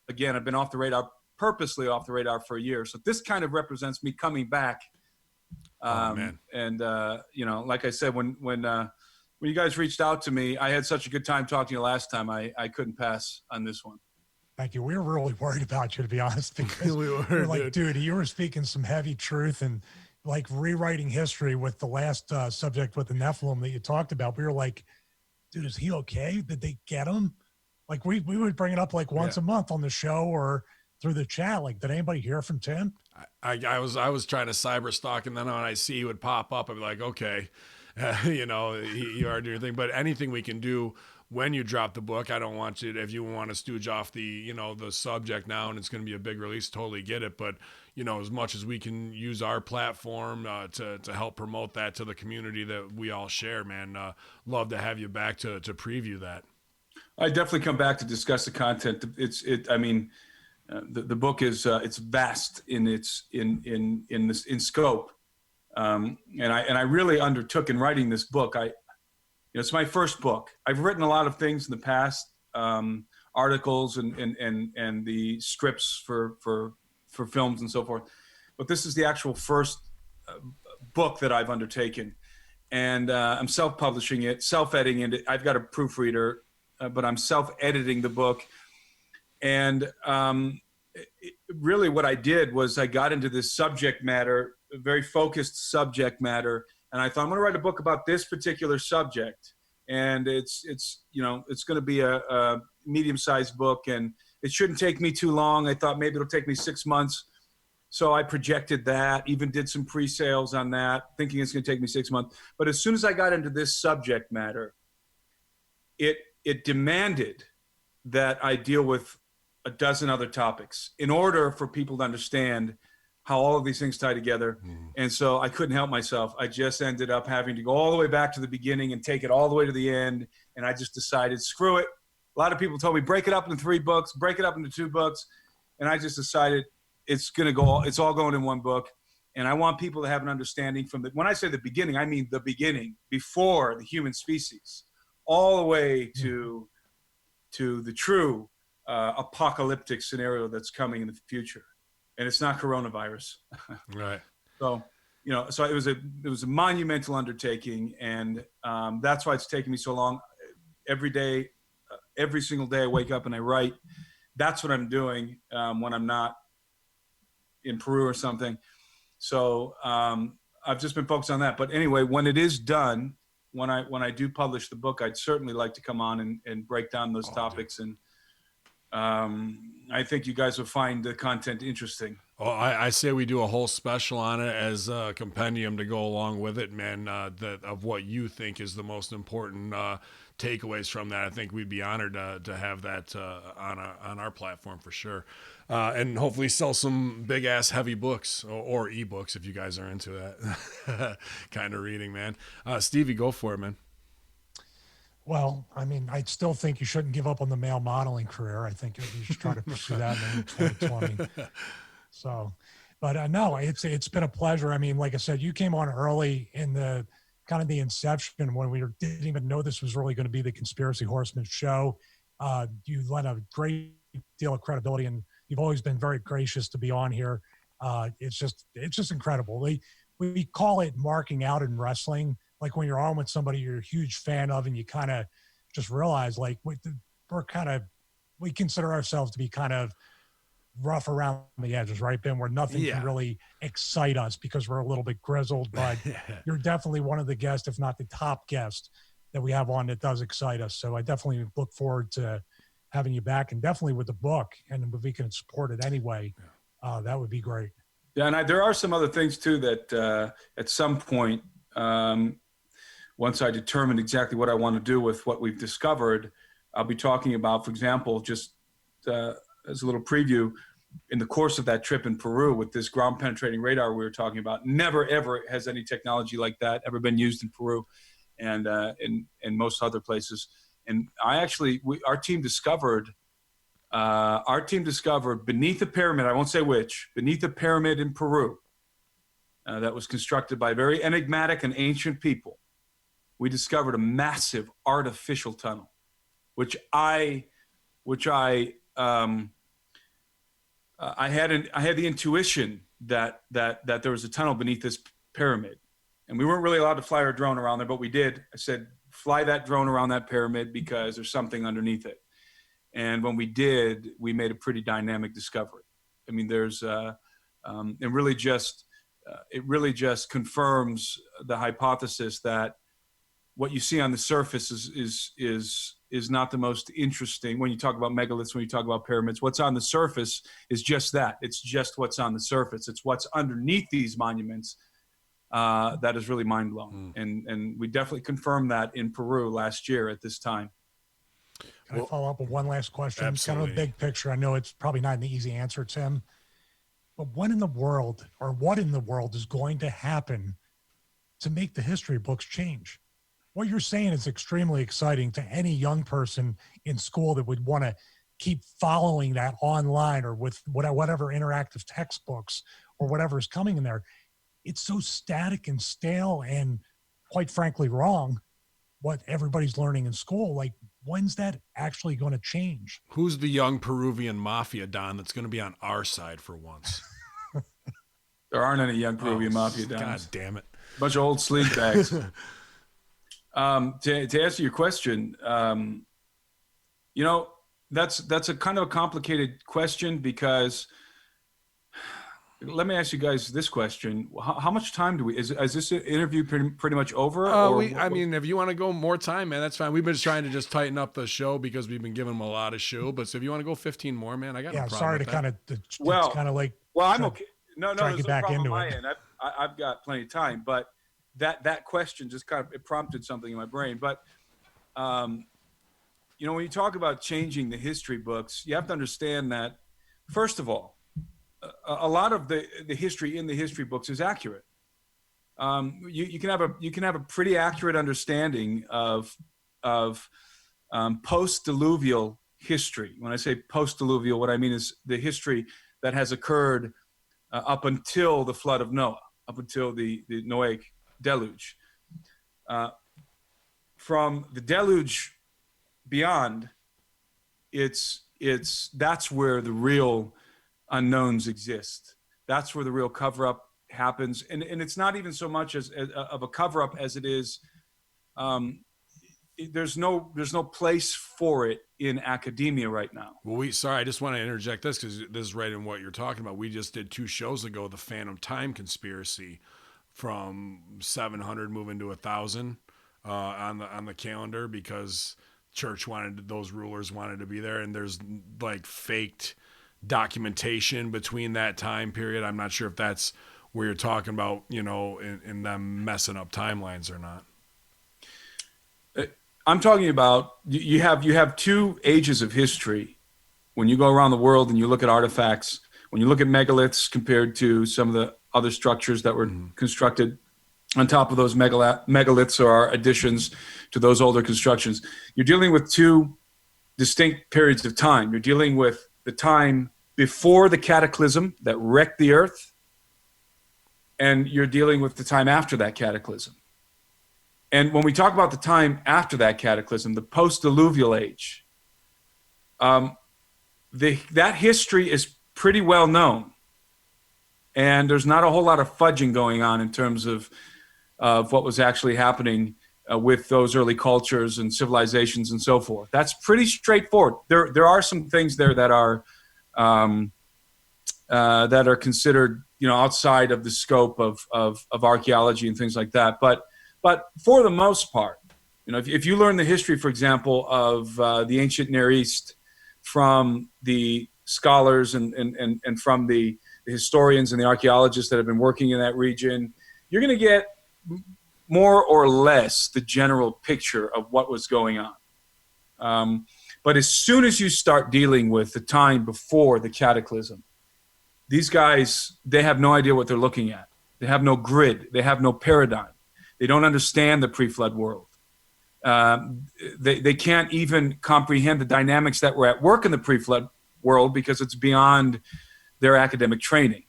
again, I've been off the radar, purposely off the radar for a year. So this kind of represents me coming back. Man. And like I said, when you guys reached out to me, I had such a good time talking to you last time. I couldn't pass on this one. Thank you. We were really worried about you, to be honest, because we were like, dude, you were speaking some heavy truth and like rewriting history with the last subject with the Nephilim that you talked about. We were like, dude, is he okay? Did they get him? Like we would bring it up like once a month on the show or through the chat. Like, did anybody hear from Tim? I was trying to cyber stalk, and then when I see he would pop up, I'd be like, okay, you are doing your thing. But anything we can do when you drop the book, I don't want you to, if you want to stooge off the subject now and it's going to be a big release, totally get it. But, as much as we can use our platform to help promote that to the community that we all share, man, love to have you back to preview that. I definitely come back to discuss the content. The book is it's vast in scope, and I really undertook in writing this book. It's my first book. I've written a lot of things in the past, articles and the scripts for films and so forth, but this is the actual first book that I've undertaken, and I'm self-publishing it, self-editing it. I've got a proofreader, but I'm self-editing the book. And really what I did was I got into this subject matter, a very focused subject matter. And I thought, I'm going to write a book about this particular subject. And it's going to be a medium-sized book, and it shouldn't take me too long. I thought maybe it'll take me 6 months. So I projected that, even did some pre-sales on that, thinking it's going to take me 6 months. But as soon as I got into this subject matter, it demanded that I deal with a dozen other topics in order for people to understand how all of these things tie together. And so I couldn't help myself. I just ended up having to go all the way back to the beginning and take it all the way to the end. And I just decided, screw it. A lot of people told me, break it up into 3 books, break it up into 2 books. And I just decided it's all going in one book. And I want people to have an understanding from when I say the beginning, I mean the beginning, before the human species, all the way to the true apocalyptic scenario that's coming in the future. And it's not coronavirus. Right. So, so it was a monumental undertaking, and that's why it's taken me so long. Every day, every single day, I wake up and I write. That's what I'm doing when I'm not in Peru or something. So I've just been focused on that. But anyway, when it is done, when I do publish the book, I'd certainly like to come on and break down those topics. Dude. And I think you guys will find the content interesting. Oh, I say we do a whole special on it as a compendium to go along with it, man, of what you think is the most important takeaways from that. I think we'd be honored to have that on our platform for sure. And hopefully sell some big ass heavy books or ebooks if you guys are into that kind of reading, man. Stevie, go for it, man. Well, I mean, I still think you shouldn't give up on the male modeling career. I think you should try to pursue that in 2020. So, but no, it's been a pleasure. I mean, like I said, you came on early in the kind of the inception when we didn't even know this was really going to be the Conspiracy Horsemen show. You lent a great deal of credibility, and you've always been very gracious to be on here. It's just incredible. We call it marking out in wrestling. Like when you're on with somebody you're a huge fan of, and you kind of just realize like we consider ourselves to be kind of rough around the edges, right, Ben? Where nothing can really excite us because we're a little bit grizzled, but you're definitely one of the guests, if not the top guest that we have on that does excite us. So I definitely look forward to having you back, and definitely with the book, and if we can support it anyway, that would be great. Yeah, and there are some other things too that at some point, once I determine exactly what I want to do with what we've discovered, I'll be talking about, for example, just as a little preview, in the course of that trip in Peru with this ground penetrating radar we were talking about, never ever has any technology like that ever been used in Peru and in most other places. And our team discovered beneath a pyramid, I won't say which, beneath a pyramid in Peru that was constructed by very enigmatic and ancient people, we discovered a massive artificial tunnel, which I had the intuition that there was a tunnel beneath this pyramid, and we weren't really allowed to fly our drone around there, but we did. I said, fly that drone around that pyramid because there's something underneath it. And when we did, we made a pretty dynamic discovery. I mean, there's it really just confirms the hypothesis that what you see on the surface is not the most interesting. When you talk about megaliths, when you talk about pyramids, what's on the surface is just that. It's just what's on the surface. It's what's underneath these monuments that is really mind-blowing. And we definitely confirmed that in Peru last year at this time. Can I follow up with one last question? Absolutely. Kind of a big picture. I know it's probably not an easy answer, Tim, but what in the world is going to happen to make the history books change? What you're saying is extremely exciting to any young person in school that would want to keep following that online or with whatever interactive textbooks or whatever is coming in there. It's so static and stale and, quite frankly, wrong what everybody's learning in school. Like, when's that actually going to change? Who's the young Peruvian Mafia, Don, that's going to be on our side for once? There aren't any young Peruvian Mafia Dons. God damn it. Bunch of old sleek bags. To answer your question, that's a kind of a complicated question because let me ask you guys this question. How much time do we, is this interview pretty much over? I mean, if you want to go more time, man, that's fine. We've been trying to just tighten up the show because we've been giving them a lot of show. But so if you want to go 15 more, man, I got no problem. Sorry with to that. kind of like. Well, I'm okay. No, try to there's get no back problem into on my it. end. I've got plenty of time, but that question just kind of, it prompted something in my brain. But, when you talk about changing the history books, you have to understand that, first of all, a lot of the history in the history books is accurate. You can have a pretty accurate understanding of post-diluvial history. When I say post-diluvial, what I mean is the history that has occurred up until the flood of Noah. up until the Noahic deluge. From the deluge beyond, that's where the real unknowns exist. That's where the real cover-up happens, and it's not even so much as of a cover-up as it is. There's no place for it in academia right now. Well, I just want to interject this because this is right in what you're talking about. We just did 2 shows ago, the Phantom Time Conspiracy, from 700 moving to 1,000 on the calendar because those rulers wanted to be there, and there's like faked documentation between that time period. I'm not sure if that's where you're talking about, in them messing up timelines or not. I'm talking about you have 2 ages of history. When you go around the world and you look at artifacts, when you look at megaliths compared to some of the other structures that were constructed on top of those megaliths or additions to those older constructions, you're dealing with 2 distinct periods of time. You're dealing with the time before the cataclysm that wrecked the earth, and you're dealing with the time after that cataclysm. And when we talk about the time after that cataclysm, the post-diluvial age, that history is pretty well known. And there's not a whole lot of fudging going on in terms of what was actually happening with those early cultures and civilizations and so forth. That's pretty straightforward. There are some things there that are considered, outside of the scope of archaeology and things like that. But for the most part, if you learn the history, for example, of the ancient Near East from the scholars and from the historians and the archaeologists that have been working in that region, you're going to get more or less the general picture of what was going on. But as soon as you start dealing with the time before the cataclysm, these guys, they have no idea what they're looking at. They have no grid. They have no paradigm. They don't understand the pre-flood world. They can't even comprehend the dynamics that were at work in the pre-flood world because it's beyond their academic training.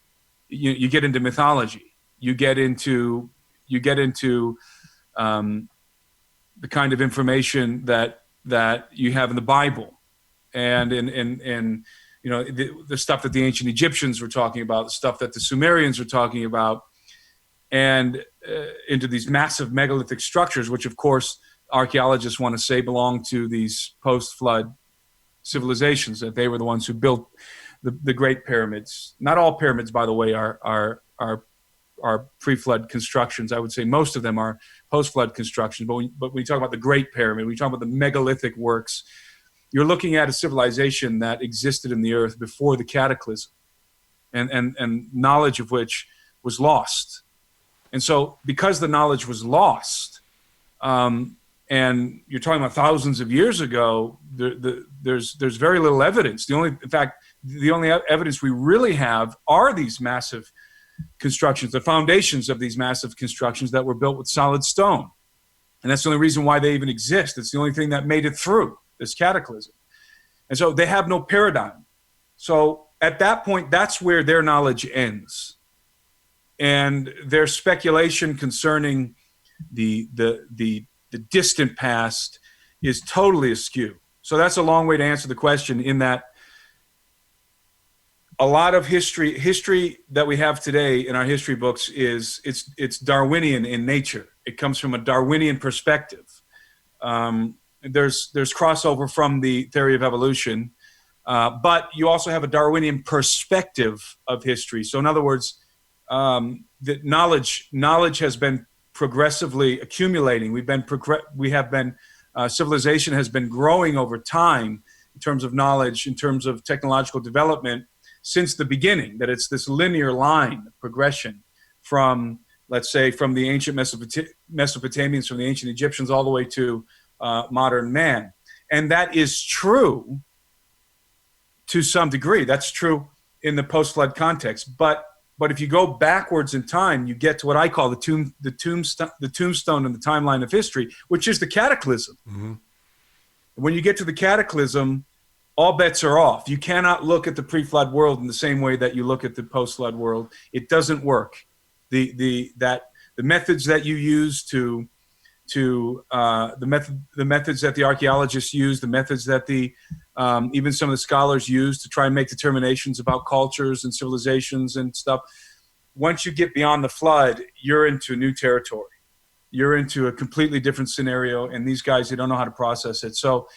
You get into mythology. You get into the kind of information that you have in the Bible, and in the stuff that the ancient Egyptians were talking about, the stuff that the Sumerians were talking about, and into these massive megalithic structures, which of course archaeologists want to say belong to these post-flood civilizations, that they were the ones who built the Great Pyramids. Not all pyramids, by the way, are pre-flood constructions. I would say most of them are post-flood constructions. But when you talk about the Great Pyramid, when you talk about the megalithic works, you're looking at a civilization that existed in the earth before the cataclysm, and knowledge of which was lost. And so because the knowledge was lost, and you're talking about thousands of years ago, there's very little evidence. The only evidence we really have are these massive constructions, the foundations of these massive constructions that were built with solid stone. And that's the only reason why they even exist. It's the only thing that made it through this cataclysm. And so they have no paradigm. So at that point, that's where their knowledge ends. And their speculation concerning the distant past is totally askew. So that's a long way to answer the question, in that a lot of history that we have today in our history books it's Darwinian in nature. It comes from a Darwinian perspective. There's crossover from the theory of evolution, but you also have a Darwinian perspective of history. So in other words, that knowledge has been progressively accumulating. Civilization has been growing over time in terms of knowledge, in terms of technological development since the beginning. That it's this linear line of progression from, let's say, from the ancient Mesopotamians, from the ancient Egyptians, all the way to modern man. And that is true to some degree. That's true in the post-flood context. But if you go backwards in time, you get to what I call the tombstone in the timeline of history, which is the cataclysm. Mm-hmm. When you get to the cataclysm, all bets are off. You cannot look at the pre-flood world in the same way that you look at the post-flood world. It doesn't work. the methods that you use the methods that the archaeologists use, the methods that even some of the scholars use to try and make determinations about cultures and civilizations and stuff. Once you get beyond the flood, you're into new territory. You're into a completely different scenario, and these guys, they don't know how to process it. So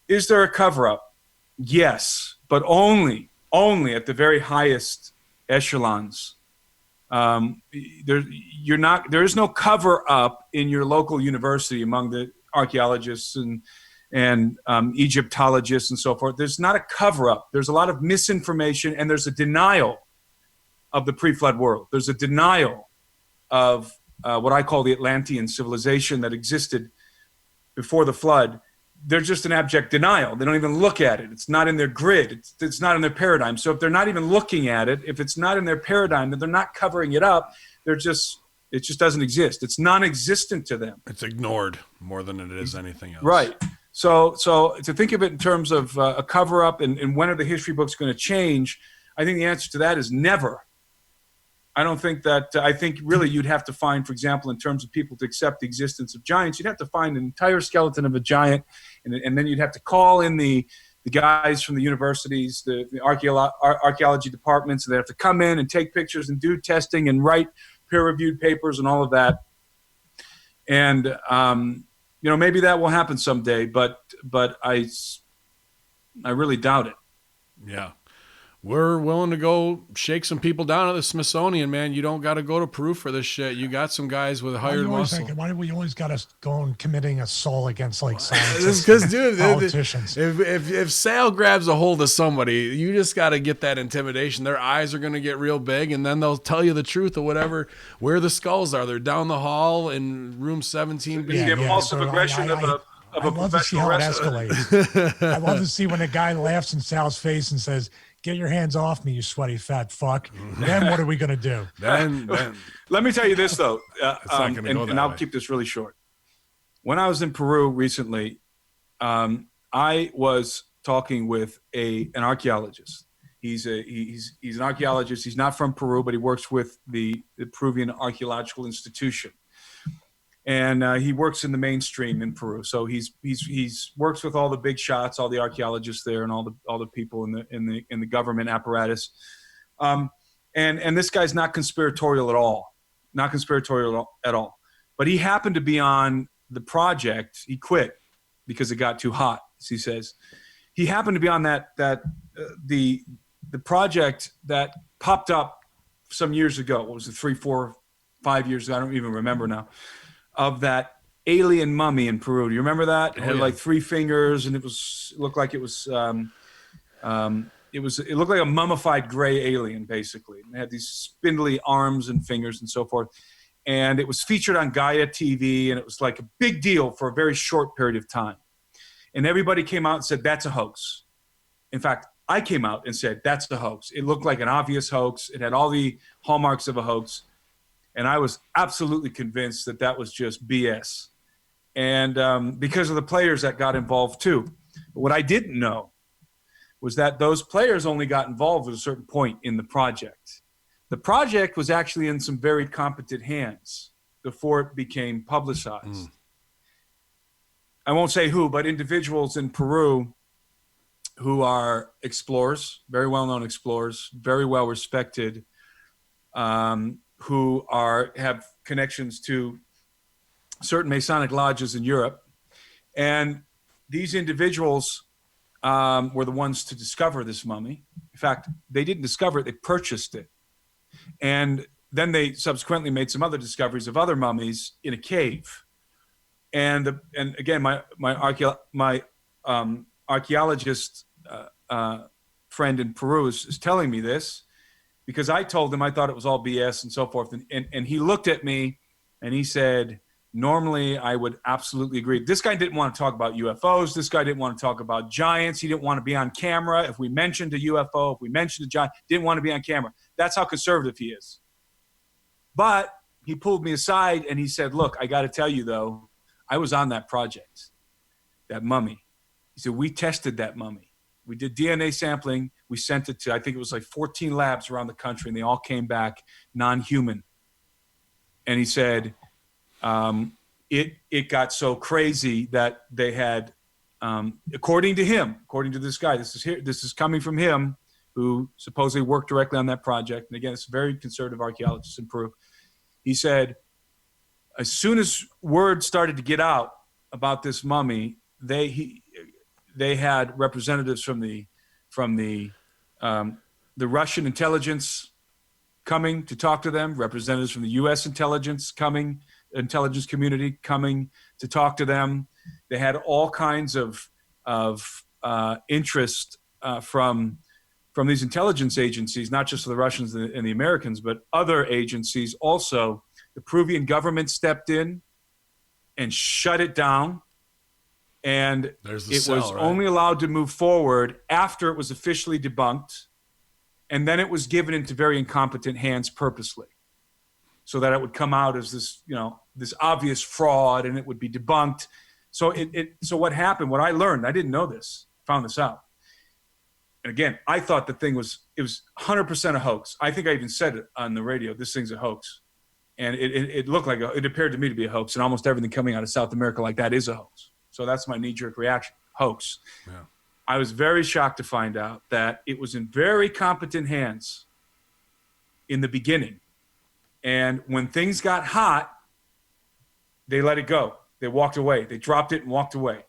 is there a cover-up? Yes, but only at the very highest echelons. There is no cover-up in your local university among the archaeologists and Egyptologists and so forth. There's not a cover-up. There's a lot of misinformation, and there's a denial of the pre-flood world. There's a denial of what I call the Atlantean civilization that existed before the flood. They're just an abject denial. They don't even look at it. It's not in their grid. It's not in their paradigm. So if they're not even looking at it, if it's not in their paradigm, then they're not covering it up. It just doesn't exist. It's non-existent to them. It's ignored more than it is anything else. Right. So to think of it in terms of a cover-up and when are the history books going to change, I think the answer to that is never. I think really you'd have to find, for example, in terms of people to accept the existence of giants, you'd have to find an entire skeleton of a giant, and then you'd have to call in the guys from the universities, the archaeology departments, and they have to come in and take pictures and do testing and write peer-reviewed papers and all of that. And, maybe that will happen someday, but I really doubt it. Yeah. We're willing to go shake some people down at the Smithsonian, man. You don't got to go to Peru for this shit. You got some guys with hired muscle. Why do we always got to go and committing assault against like scientists? Because, dude, politicians. If Sal grabs a hold of somebody, you just got to get that intimidation. Their eyes are going to get real big, and then they'll tell you the truth of where the skulls are. They're down the hall in room 17B. The impulsive aggression of a professional wrestler. I love to see how it escalates. I love to see when a guy laughs in Sal's face and says, "Get your hands off me, you sweaty fat fuck." Then what are we going to do? Then let me tell you this, though, and I'll keep this really short. When I was in Peru recently, I was talking with an archaeologist. He's an archaeologist. He's not from Peru, but he works with the Peruvian Archaeological Institution. And he works in the mainstream in Peru. So he's works with all the big shots, all the archaeologists there, and all the people in the government apparatus. And this guy's not conspiratorial at all, But he happened to be on the project. He quit because it got too hot, as he says. He happened to be on the project that popped up some years ago. What was it, 3, 4, 5 years ago? I don't even remember now. Of that alien mummy in Peru. Do you remember that? It had like 3 fingers, and it looked like a mummified gray alien, basically. It had these spindly arms and fingers and so forth. And it was featured on Gaia TV, and it was like a big deal for a very short period of time. And everybody came out and said, that's a hoax. In fact, I came out and said, that's a hoax. It looked like an obvious hoax. It had all the hallmarks of a hoax. And I was absolutely convinced that was just BS. And because of the players that got involved too. But what I didn't know was that those players only got involved at a certain point in the project. The project was actually in some very competent hands before it became publicized. I won't say who, but individuals in Peru who are explorers, very well-known explorers, very well-respected, who have connections to certain Masonic lodges in Europe. And these individuals were the ones to discover this mummy. In fact, they didn't discover it, they purchased it. And then they subsequently made some other discoveries of other mummies in a cave. And again, my archaeologist friend in Peru is telling me this, because I told him I thought it was all BS and so forth. And he looked at me and he said, normally I would absolutely agree. This guy didn't want to talk about UFOs. This guy didn't want to talk about giants. He didn't want to be on camera. If we mentioned a UFO, if we mentioned a giant, didn't want to be on camera. That's how conservative he is. But he pulled me aside and he said, look, I got to tell you though, I was on that project, that mummy. He said, we tested that mummy. We did DNA sampling. We sent it to, I think it was like 14 labs around the country, and they all came back non-human. And he said it got so crazy that they had, according to him, according to this guy, this is coming from him, who supposedly worked directly on that project. And again, it's a very conservative archaeologist in Peru. He said, as soon as word started to get out about this mummy, they had representatives from the Russian intelligence coming to talk to them, representatives from the U.S. intelligence community coming to talk to them. They had all kinds of interest from these intelligence agencies, not just the Russians and the Americans, but other agencies also. The Peruvian government stepped in and shut it down. And it was only allowed to move forward after it was officially debunked. And then it was given into very incompetent hands purposely, so that it would come out as this, this obvious fraud, and it would be debunked. So so what happened, what I learned, I didn't know this, found this out. And again, I thought it was 100% a hoax. I think I even said it on the radio, this thing's a hoax. And it looked like it appeared to me to be a hoax, and almost everything coming out of South America like that is a hoax. So that's my knee-jerk reaction, hoax. Yeah. I was very shocked to find out that it was in very competent hands in the beginning. And when things got hot, they let it go. They walked away. They dropped it and walked away.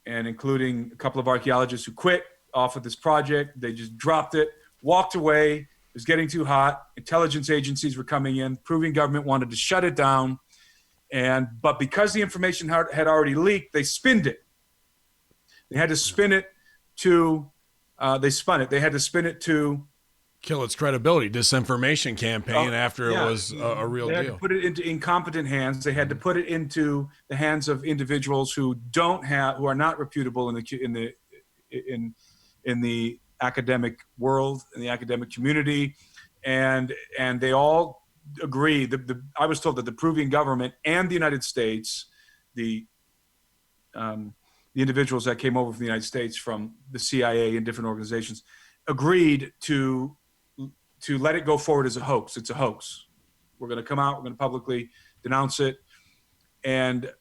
And including a couple of archaeologists who quit off of this project, they just dropped it, walked away. It was getting too hot. Intelligence agencies were coming in. The Peruvian government wanted to shut it down. But because the information had already leaked, they spinned it. They had to spin it to, They had to spin it to kill its credibility, disinformation campaign after it was a real deal. They had to put it into incompetent hands. They had to put it into the hands of individuals who are not reputable in the academic world, in the academic community, and they all agree. I was told that the Peruvian government and the United States, the individuals that came over from the United States from the CIA and different organizations, agreed to let it go forward as a hoax. It's a hoax. We're going to come out. We're going to publicly denounce it. And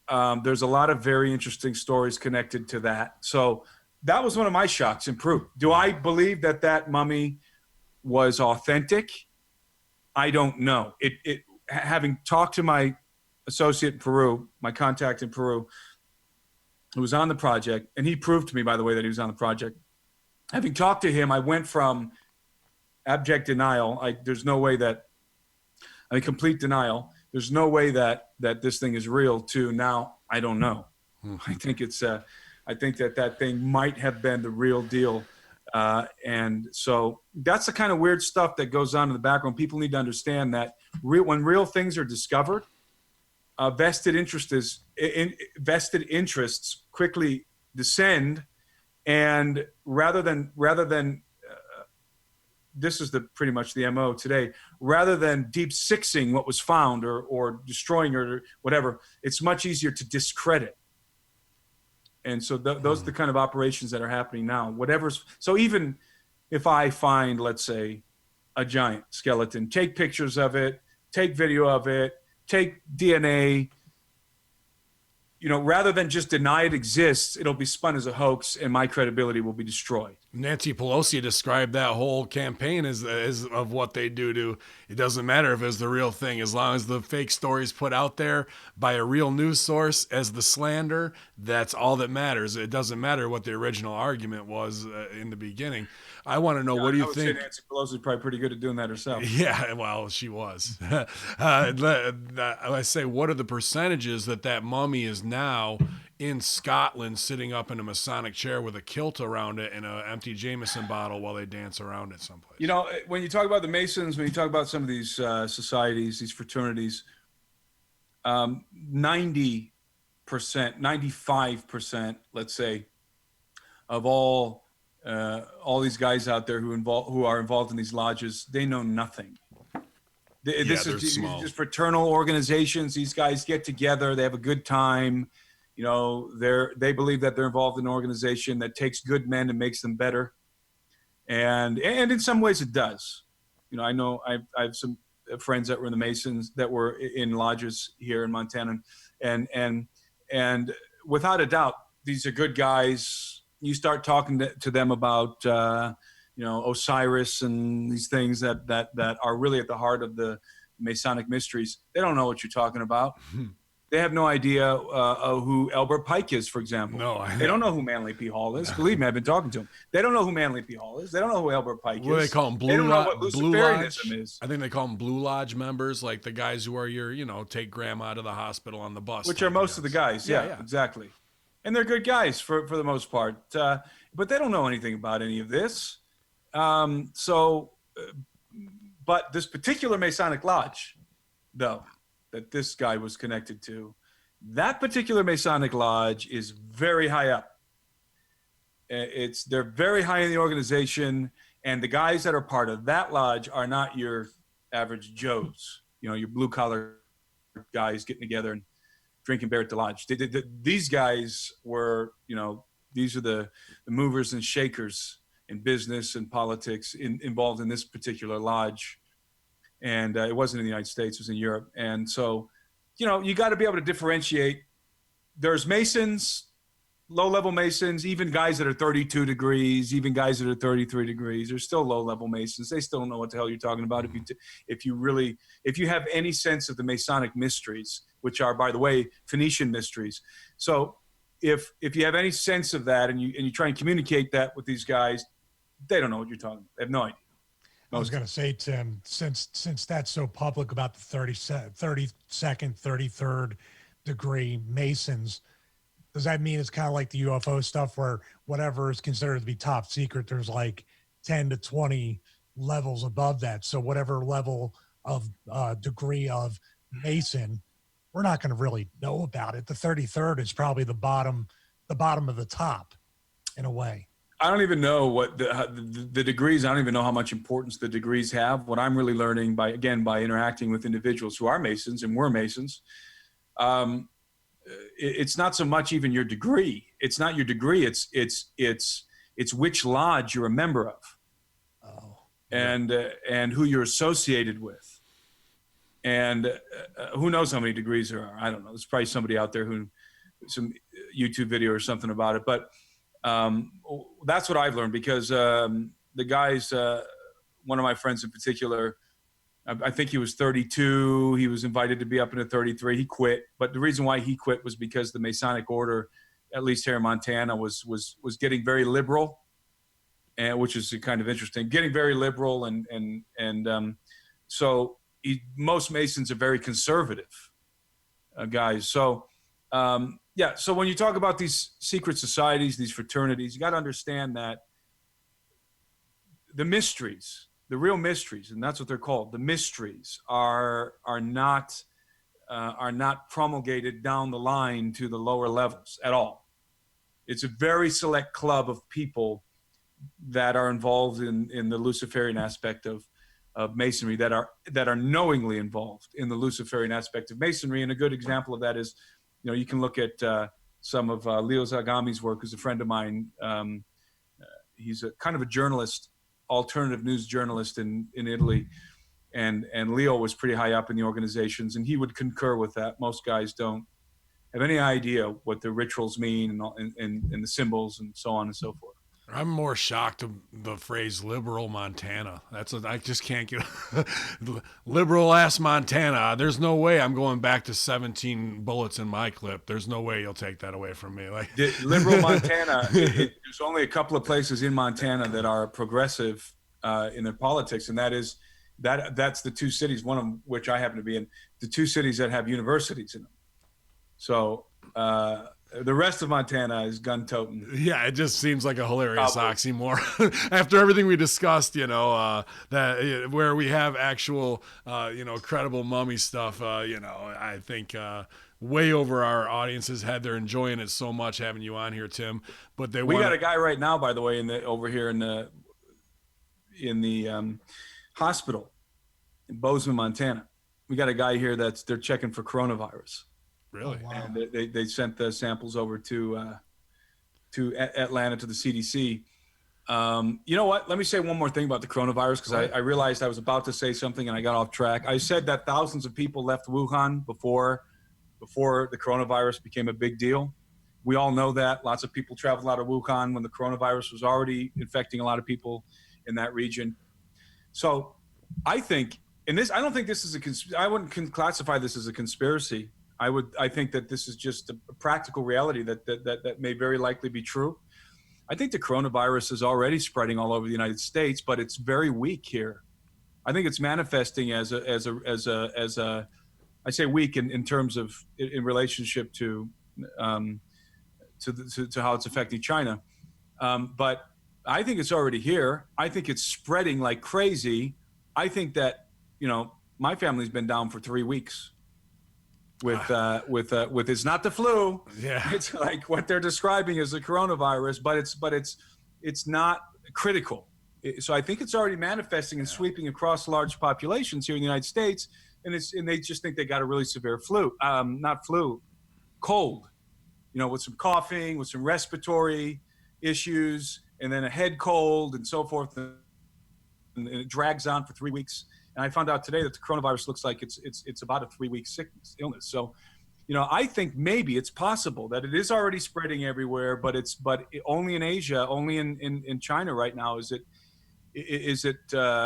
there's a lot of very interesting stories connected to that. So that was one of my shocks in Peru. Do I believe that mummy was authentic? I don't know. Having talked to my associate in Peru, my contact in Peru, who was on the project, and he proved to me, by the way, that he was on the project. Having talked to him, I went from abject denial. There's no way complete denial. There's no way that this thing is real, to now I don't know. I think I think that thing might have been the real deal. And so that's the kind of weird stuff that goes on in the background. People need to understand that when real things are discovered, vested interests quickly descend, and rather than this is pretty much the MO today, rather than deep sixing what was found or destroying or whatever, it's much easier to discredit. And so those are the kind of operations that are happening now. So even if I find, let's say, a giant skeleton, take pictures of it, take video of it, take DNA, rather than just deny it exists, it'll be spun as a hoax, and my credibility will be destroyed. Nancy Pelosi described that whole campaign as of what they do to, it doesn't matter if it's the real thing, as long as the fake story's put out there by a real news source as the slander, that's all that matters. It doesn't matter what the original argument was in the beginning. I want to know, what do you think? Say Nancy Pelosi's probably pretty good at doing that herself. Yeah, well, she was. I say, what are the percentages that mummy is now in Scotland sitting up in a Masonic chair with a kilt around it and an empty Jameson bottle while they dance around it someplace? When you talk about the Masons, when you talk about some of these societies, these fraternities, 90%, 95%, let's say, of all these guys out there who are involved in these lodges, they know nothing. This is just fraternal organizations. These guys get together, they have a good time. They believe that they're involved in an organization that takes good men and makes them better, and in some ways it does. I know I have some friends that were in the Masons, that were in lodges here in Montana, and without a doubt, these are good guys. You start talking to them about Osiris and these things that are really at the heart of the Masonic mysteries. They don't know what you're talking about. They have no idea who Albert Pike is, for example. They don't know who Manly P. Hall is. Believe me, I've been talking to them. They don't know who Manly P. Hall is. They don't know who Albert Pike is. What do they call them? They don't know what Luciferianism is. I think they call them Blue Lodge members, like the guys who are your, take grandma to the hospital on the bus. Which are most of the guys. Yeah, exactly. And they're good guys for the most part. But they don't know anything about any of this. But this particular Masonic lodge, though, that this guy was connected to, that particular Masonic lodge is very high up. They're very high in the organization, and the guys that are part of that lodge are not your average Joes, your blue collar guys getting together and drinking beer at the lodge. These guys were, these are the movers and shakers in business and politics involved in this particular lodge. And it wasn't in the United States, it was in Europe. And so, you got to be able to differentiate. There's Masons, low-level Masons, even guys that are 32 degrees, even guys that are 33 degrees. They're still low-level Masons. They still don't know what the hell you're talking about if you have any sense of the Masonic mysteries, which are, by the way, Phoenician mysteries. So if you have any sense of that and you try and communicate that with these guys, they don't know what you're talking about. They have no idea. I was going to say, Tim, since that's so public about the 32nd, 33rd degree Masons, does that mean it's kind of like the UFO stuff where whatever is considered to be top secret, there's like 10 to 20 levels above that? So whatever level of degree of Mason, we're not going to really know about it. The 33rd is probably the bottom of the top in a way. I don't even know what the degrees. I don't even know how much importance the degrees have. What I'm really learning by interacting with individuals who are Masons and were Masons, it's not so much even your degree. It's not your degree. It's which lodge you're a member of, and who you're associated with, and who knows how many degrees there are. I don't know. There's probably somebody out there some YouTube video or something about it, but. That's what I've learned because the guys, one of my friends in particular, I think he was 32. He was invited to be up into 33. He quit. But the reason why he quit was because the Masonic order, at least here in Montana, was getting very liberal, and which is kind of interesting. Getting very liberal, so most Masons are very conservative guys. So. So when you talk about these secret societies, these fraternities, you got to understand that the mysteries, the real mysteries, and that's what they're called, the mysteries are not promulgated down the line to the lower levels at all. It's a very select club of people that are involved in the Luciferian aspect of Masonry, that are knowingly involved in the Luciferian aspect of Masonry. And a good example of that is, you can look at some of Leo Zagami's work, who's a friend of mine. He's a kind of a journalist, alternative news journalist in Italy. And Leo was pretty high up in the organizations, and he would concur with that. Most guys don't have any idea what the rituals mean and the symbols and so on and so forth. I'm more shocked of the phrase liberal Montana. I just can't get liberal ass Montana. There's no way I'm going back to 17 bullets in my clip. There's no way you'll take that away from me. Like liberal Montana, there's only a couple of places in Montana that are progressive in their politics, and that's the two cities, one of which I happen to be in, the two cities that have universities in them. So the rest of Montana is gun-toting. Yeah, it just seems like a hilarious oxymoron. After everything we discussed, that where we have actual, credible mummy stuff, I think way over our audience's head. They're enjoying it so much having you on here, Tim. But we got a guy right now, by the way, over here in the hospital in Bozeman, Montana. We got a guy here they're checking for coronavirus. Really? Oh, wow. And they sent the samples over to Atlanta to the CDC, You know what? Let me say one more thing about the coronavirus, because I realized I was about to say something and I got off track. I said that thousands of people left Wuhan before the coronavirus became a big deal. We all know that. Lots of people traveled out of Wuhan when the coronavirus was already infecting a lot of people in that region. So I think, I don't think this is I wouldn't classify this as a conspiracy. I think that this is just a practical reality that may very likely be true. I think the coronavirus is already spreading all over the United States, but it's very weak here. I think it's manifesting as a I say weak in terms of in relationship to how it's affecting China. But I think it's already here. I think it's spreading like crazy. I think that, my family's been down for 3 weeks with it's not the flu. Yeah. It's like what they're describing as the coronavirus, but it's not critical. So I think it's already manifesting and sweeping across large populations here in the United States. And they just think they got a really severe cold, with some coughing, with some respiratory issues, and then a head cold and so forth. And it drags on for 3 weeks. And I found out today that the coronavirus looks like it's about a 3-week illness. So, I think maybe it's possible that it is already spreading everywhere, but only in Asia, only in China right now is it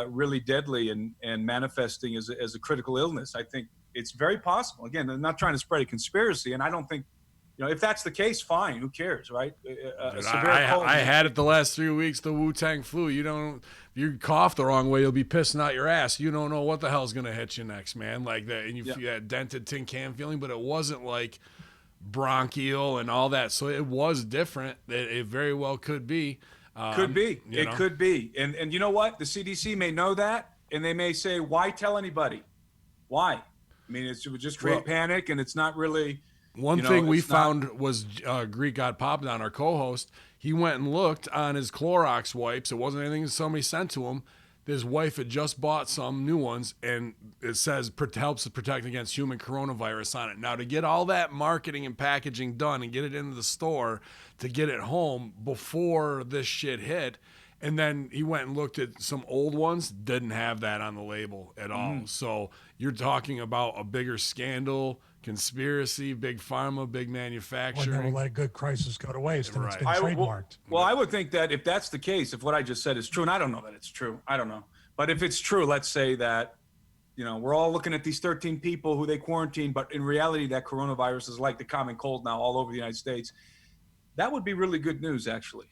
really deadly and manifesting as a critical illness. I think it's very possible. Again, I'm not trying to spread a conspiracy, and I don't think, if that's the case, fine. Who cares, right? I had it the last 3 weeks, the Wu-Tang flu. If you cough the wrong way, you'll be pissing out your ass. You don't know what the hell's going to hit you next, man. Like that. And you had dented tin can feeling, but it wasn't like bronchial and all that. So it was different. It very well could be. Could be. It could be. And you know what? The CDC may know that, and they may say, why tell anybody? Why? I mean, it would just create panic, and it's not really... One thing we found was Greek God Papadon, our co-host. He went and looked on his Clorox wipes. It wasn't anything somebody sent to him. His wife had just bought some new ones, and it says helps to protect against human coronavirus on it. Now, to get all that marketing and packaging done and get it into the store to get it home before this shit hit, and then he went and looked at some old ones, didn't have that on the label at all. So you're talking about a bigger scandal, conspiracy, big pharma, big manufacturing. We'll never let a good crisis go to waste, and it's been trademarked. Well, I would think that if that's the case, if what I just said is true, and I don't know that it's true, I don't know. But if it's true, let's say that, we're all looking at these 13 people who they quarantined, but in reality, that coronavirus is like the common cold now all over the United States. That would be really good news, actually.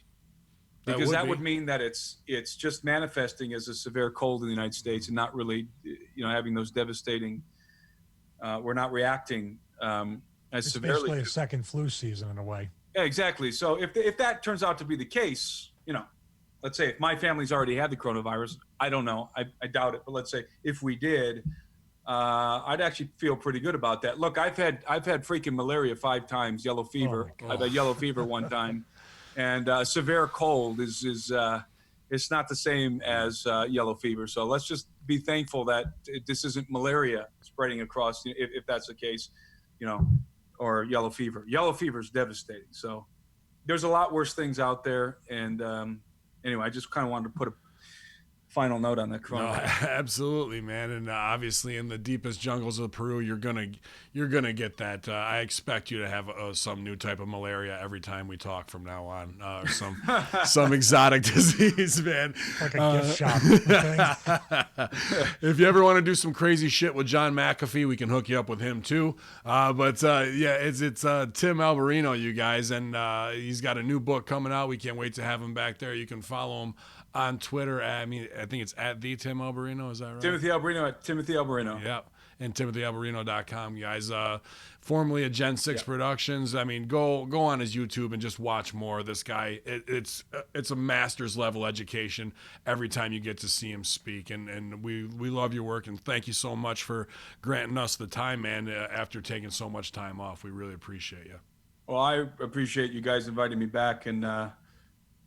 Because that would mean that it's just manifesting as a severe cold in the United States and not really, having those devastating. We're not reacting as severely. It's basically a second flu season in a way. Yeah, exactly. So if that turns out to be the case, let's say if my family's already had the coronavirus, I don't know, I doubt it, but let's say if we did, I'd actually feel pretty good about that. Look, I've had freaking malaria 5 times, yellow fever. I've had yellow fever 1 time. And severe cold is it's not the same as yellow fever. So let's just be thankful that this isn't malaria spreading across, if that's the case, or yellow fever. Yellow fever is devastating. So there's a lot worse things out there. And anyway, I just kind of wanted to put a final note on that coronavirus. No, absolutely, man. And obviously in the deepest jungles of Peru, you're gonna get that. I expect you to have some new type of malaria every time we talk from now on, or some exotic disease, man. Like a gift shop. If you ever want to do some crazy shit with John McAfee, we can hook you up with him too. It's Tim Alberino, you guys, and he's got a new book coming out. We can't wait to have him back there. You can follow him on Twitter. I think it's at the Tim Alberino. Is that right? Timothy Alberino at Timothy Alberino. Yep. And TimothyAlberino.com, guys. Formerly at Gen 6 Productions. Go on his YouTube and just watch more of this guy. It's a master's level education every time you get to see him speak. And we love your work, and thank you so much for granting us the time, man, after taking so much time off. We really appreciate you. Well, I appreciate you guys inviting me back, and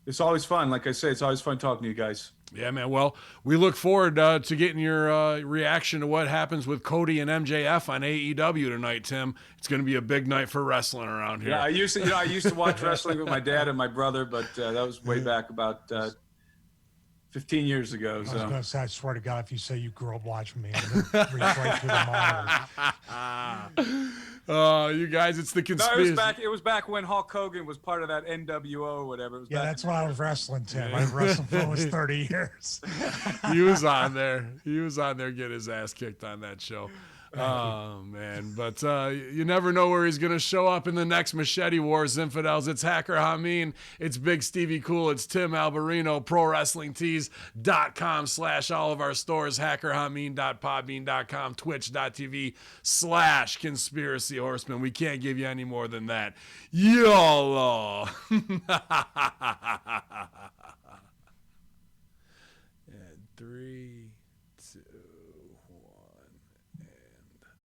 it's always fun. Like I say, it's always fun talking to you guys. Yeah, man. Well, we look forward to getting your reaction to what happens with Cody and MJF on AEW tonight, Tim. It's going to be a big night for wrestling around here. Yeah, I used to watch wrestling with my dad and my brother, but that was way back about 15 years ago. I was So going to say, I swear to God, if you say you grew up watching me, I'm going to reach right through the monitor. Oh, you guys, it's the no, conspiracy. it was back when Hulk Hogan was part of that NWO or whatever. It was Yeah, back that's when I was wrestling, Tim. I wrestled for almost 30 years. He was on there. He was on there getting his ass kicked on that show. Oh, man. But you never know where he's going to show up in the next Machete Wars, infidels. It's Hacker Hameen. It's Big Stevie Cool. It's Tim Alberino. ProWrestlingTees.com/all of our stores. HackerHameen.podbean.com. Twitch.tv/Conspiracy Horsemen. We can't give you any more than that. YOLO. And 3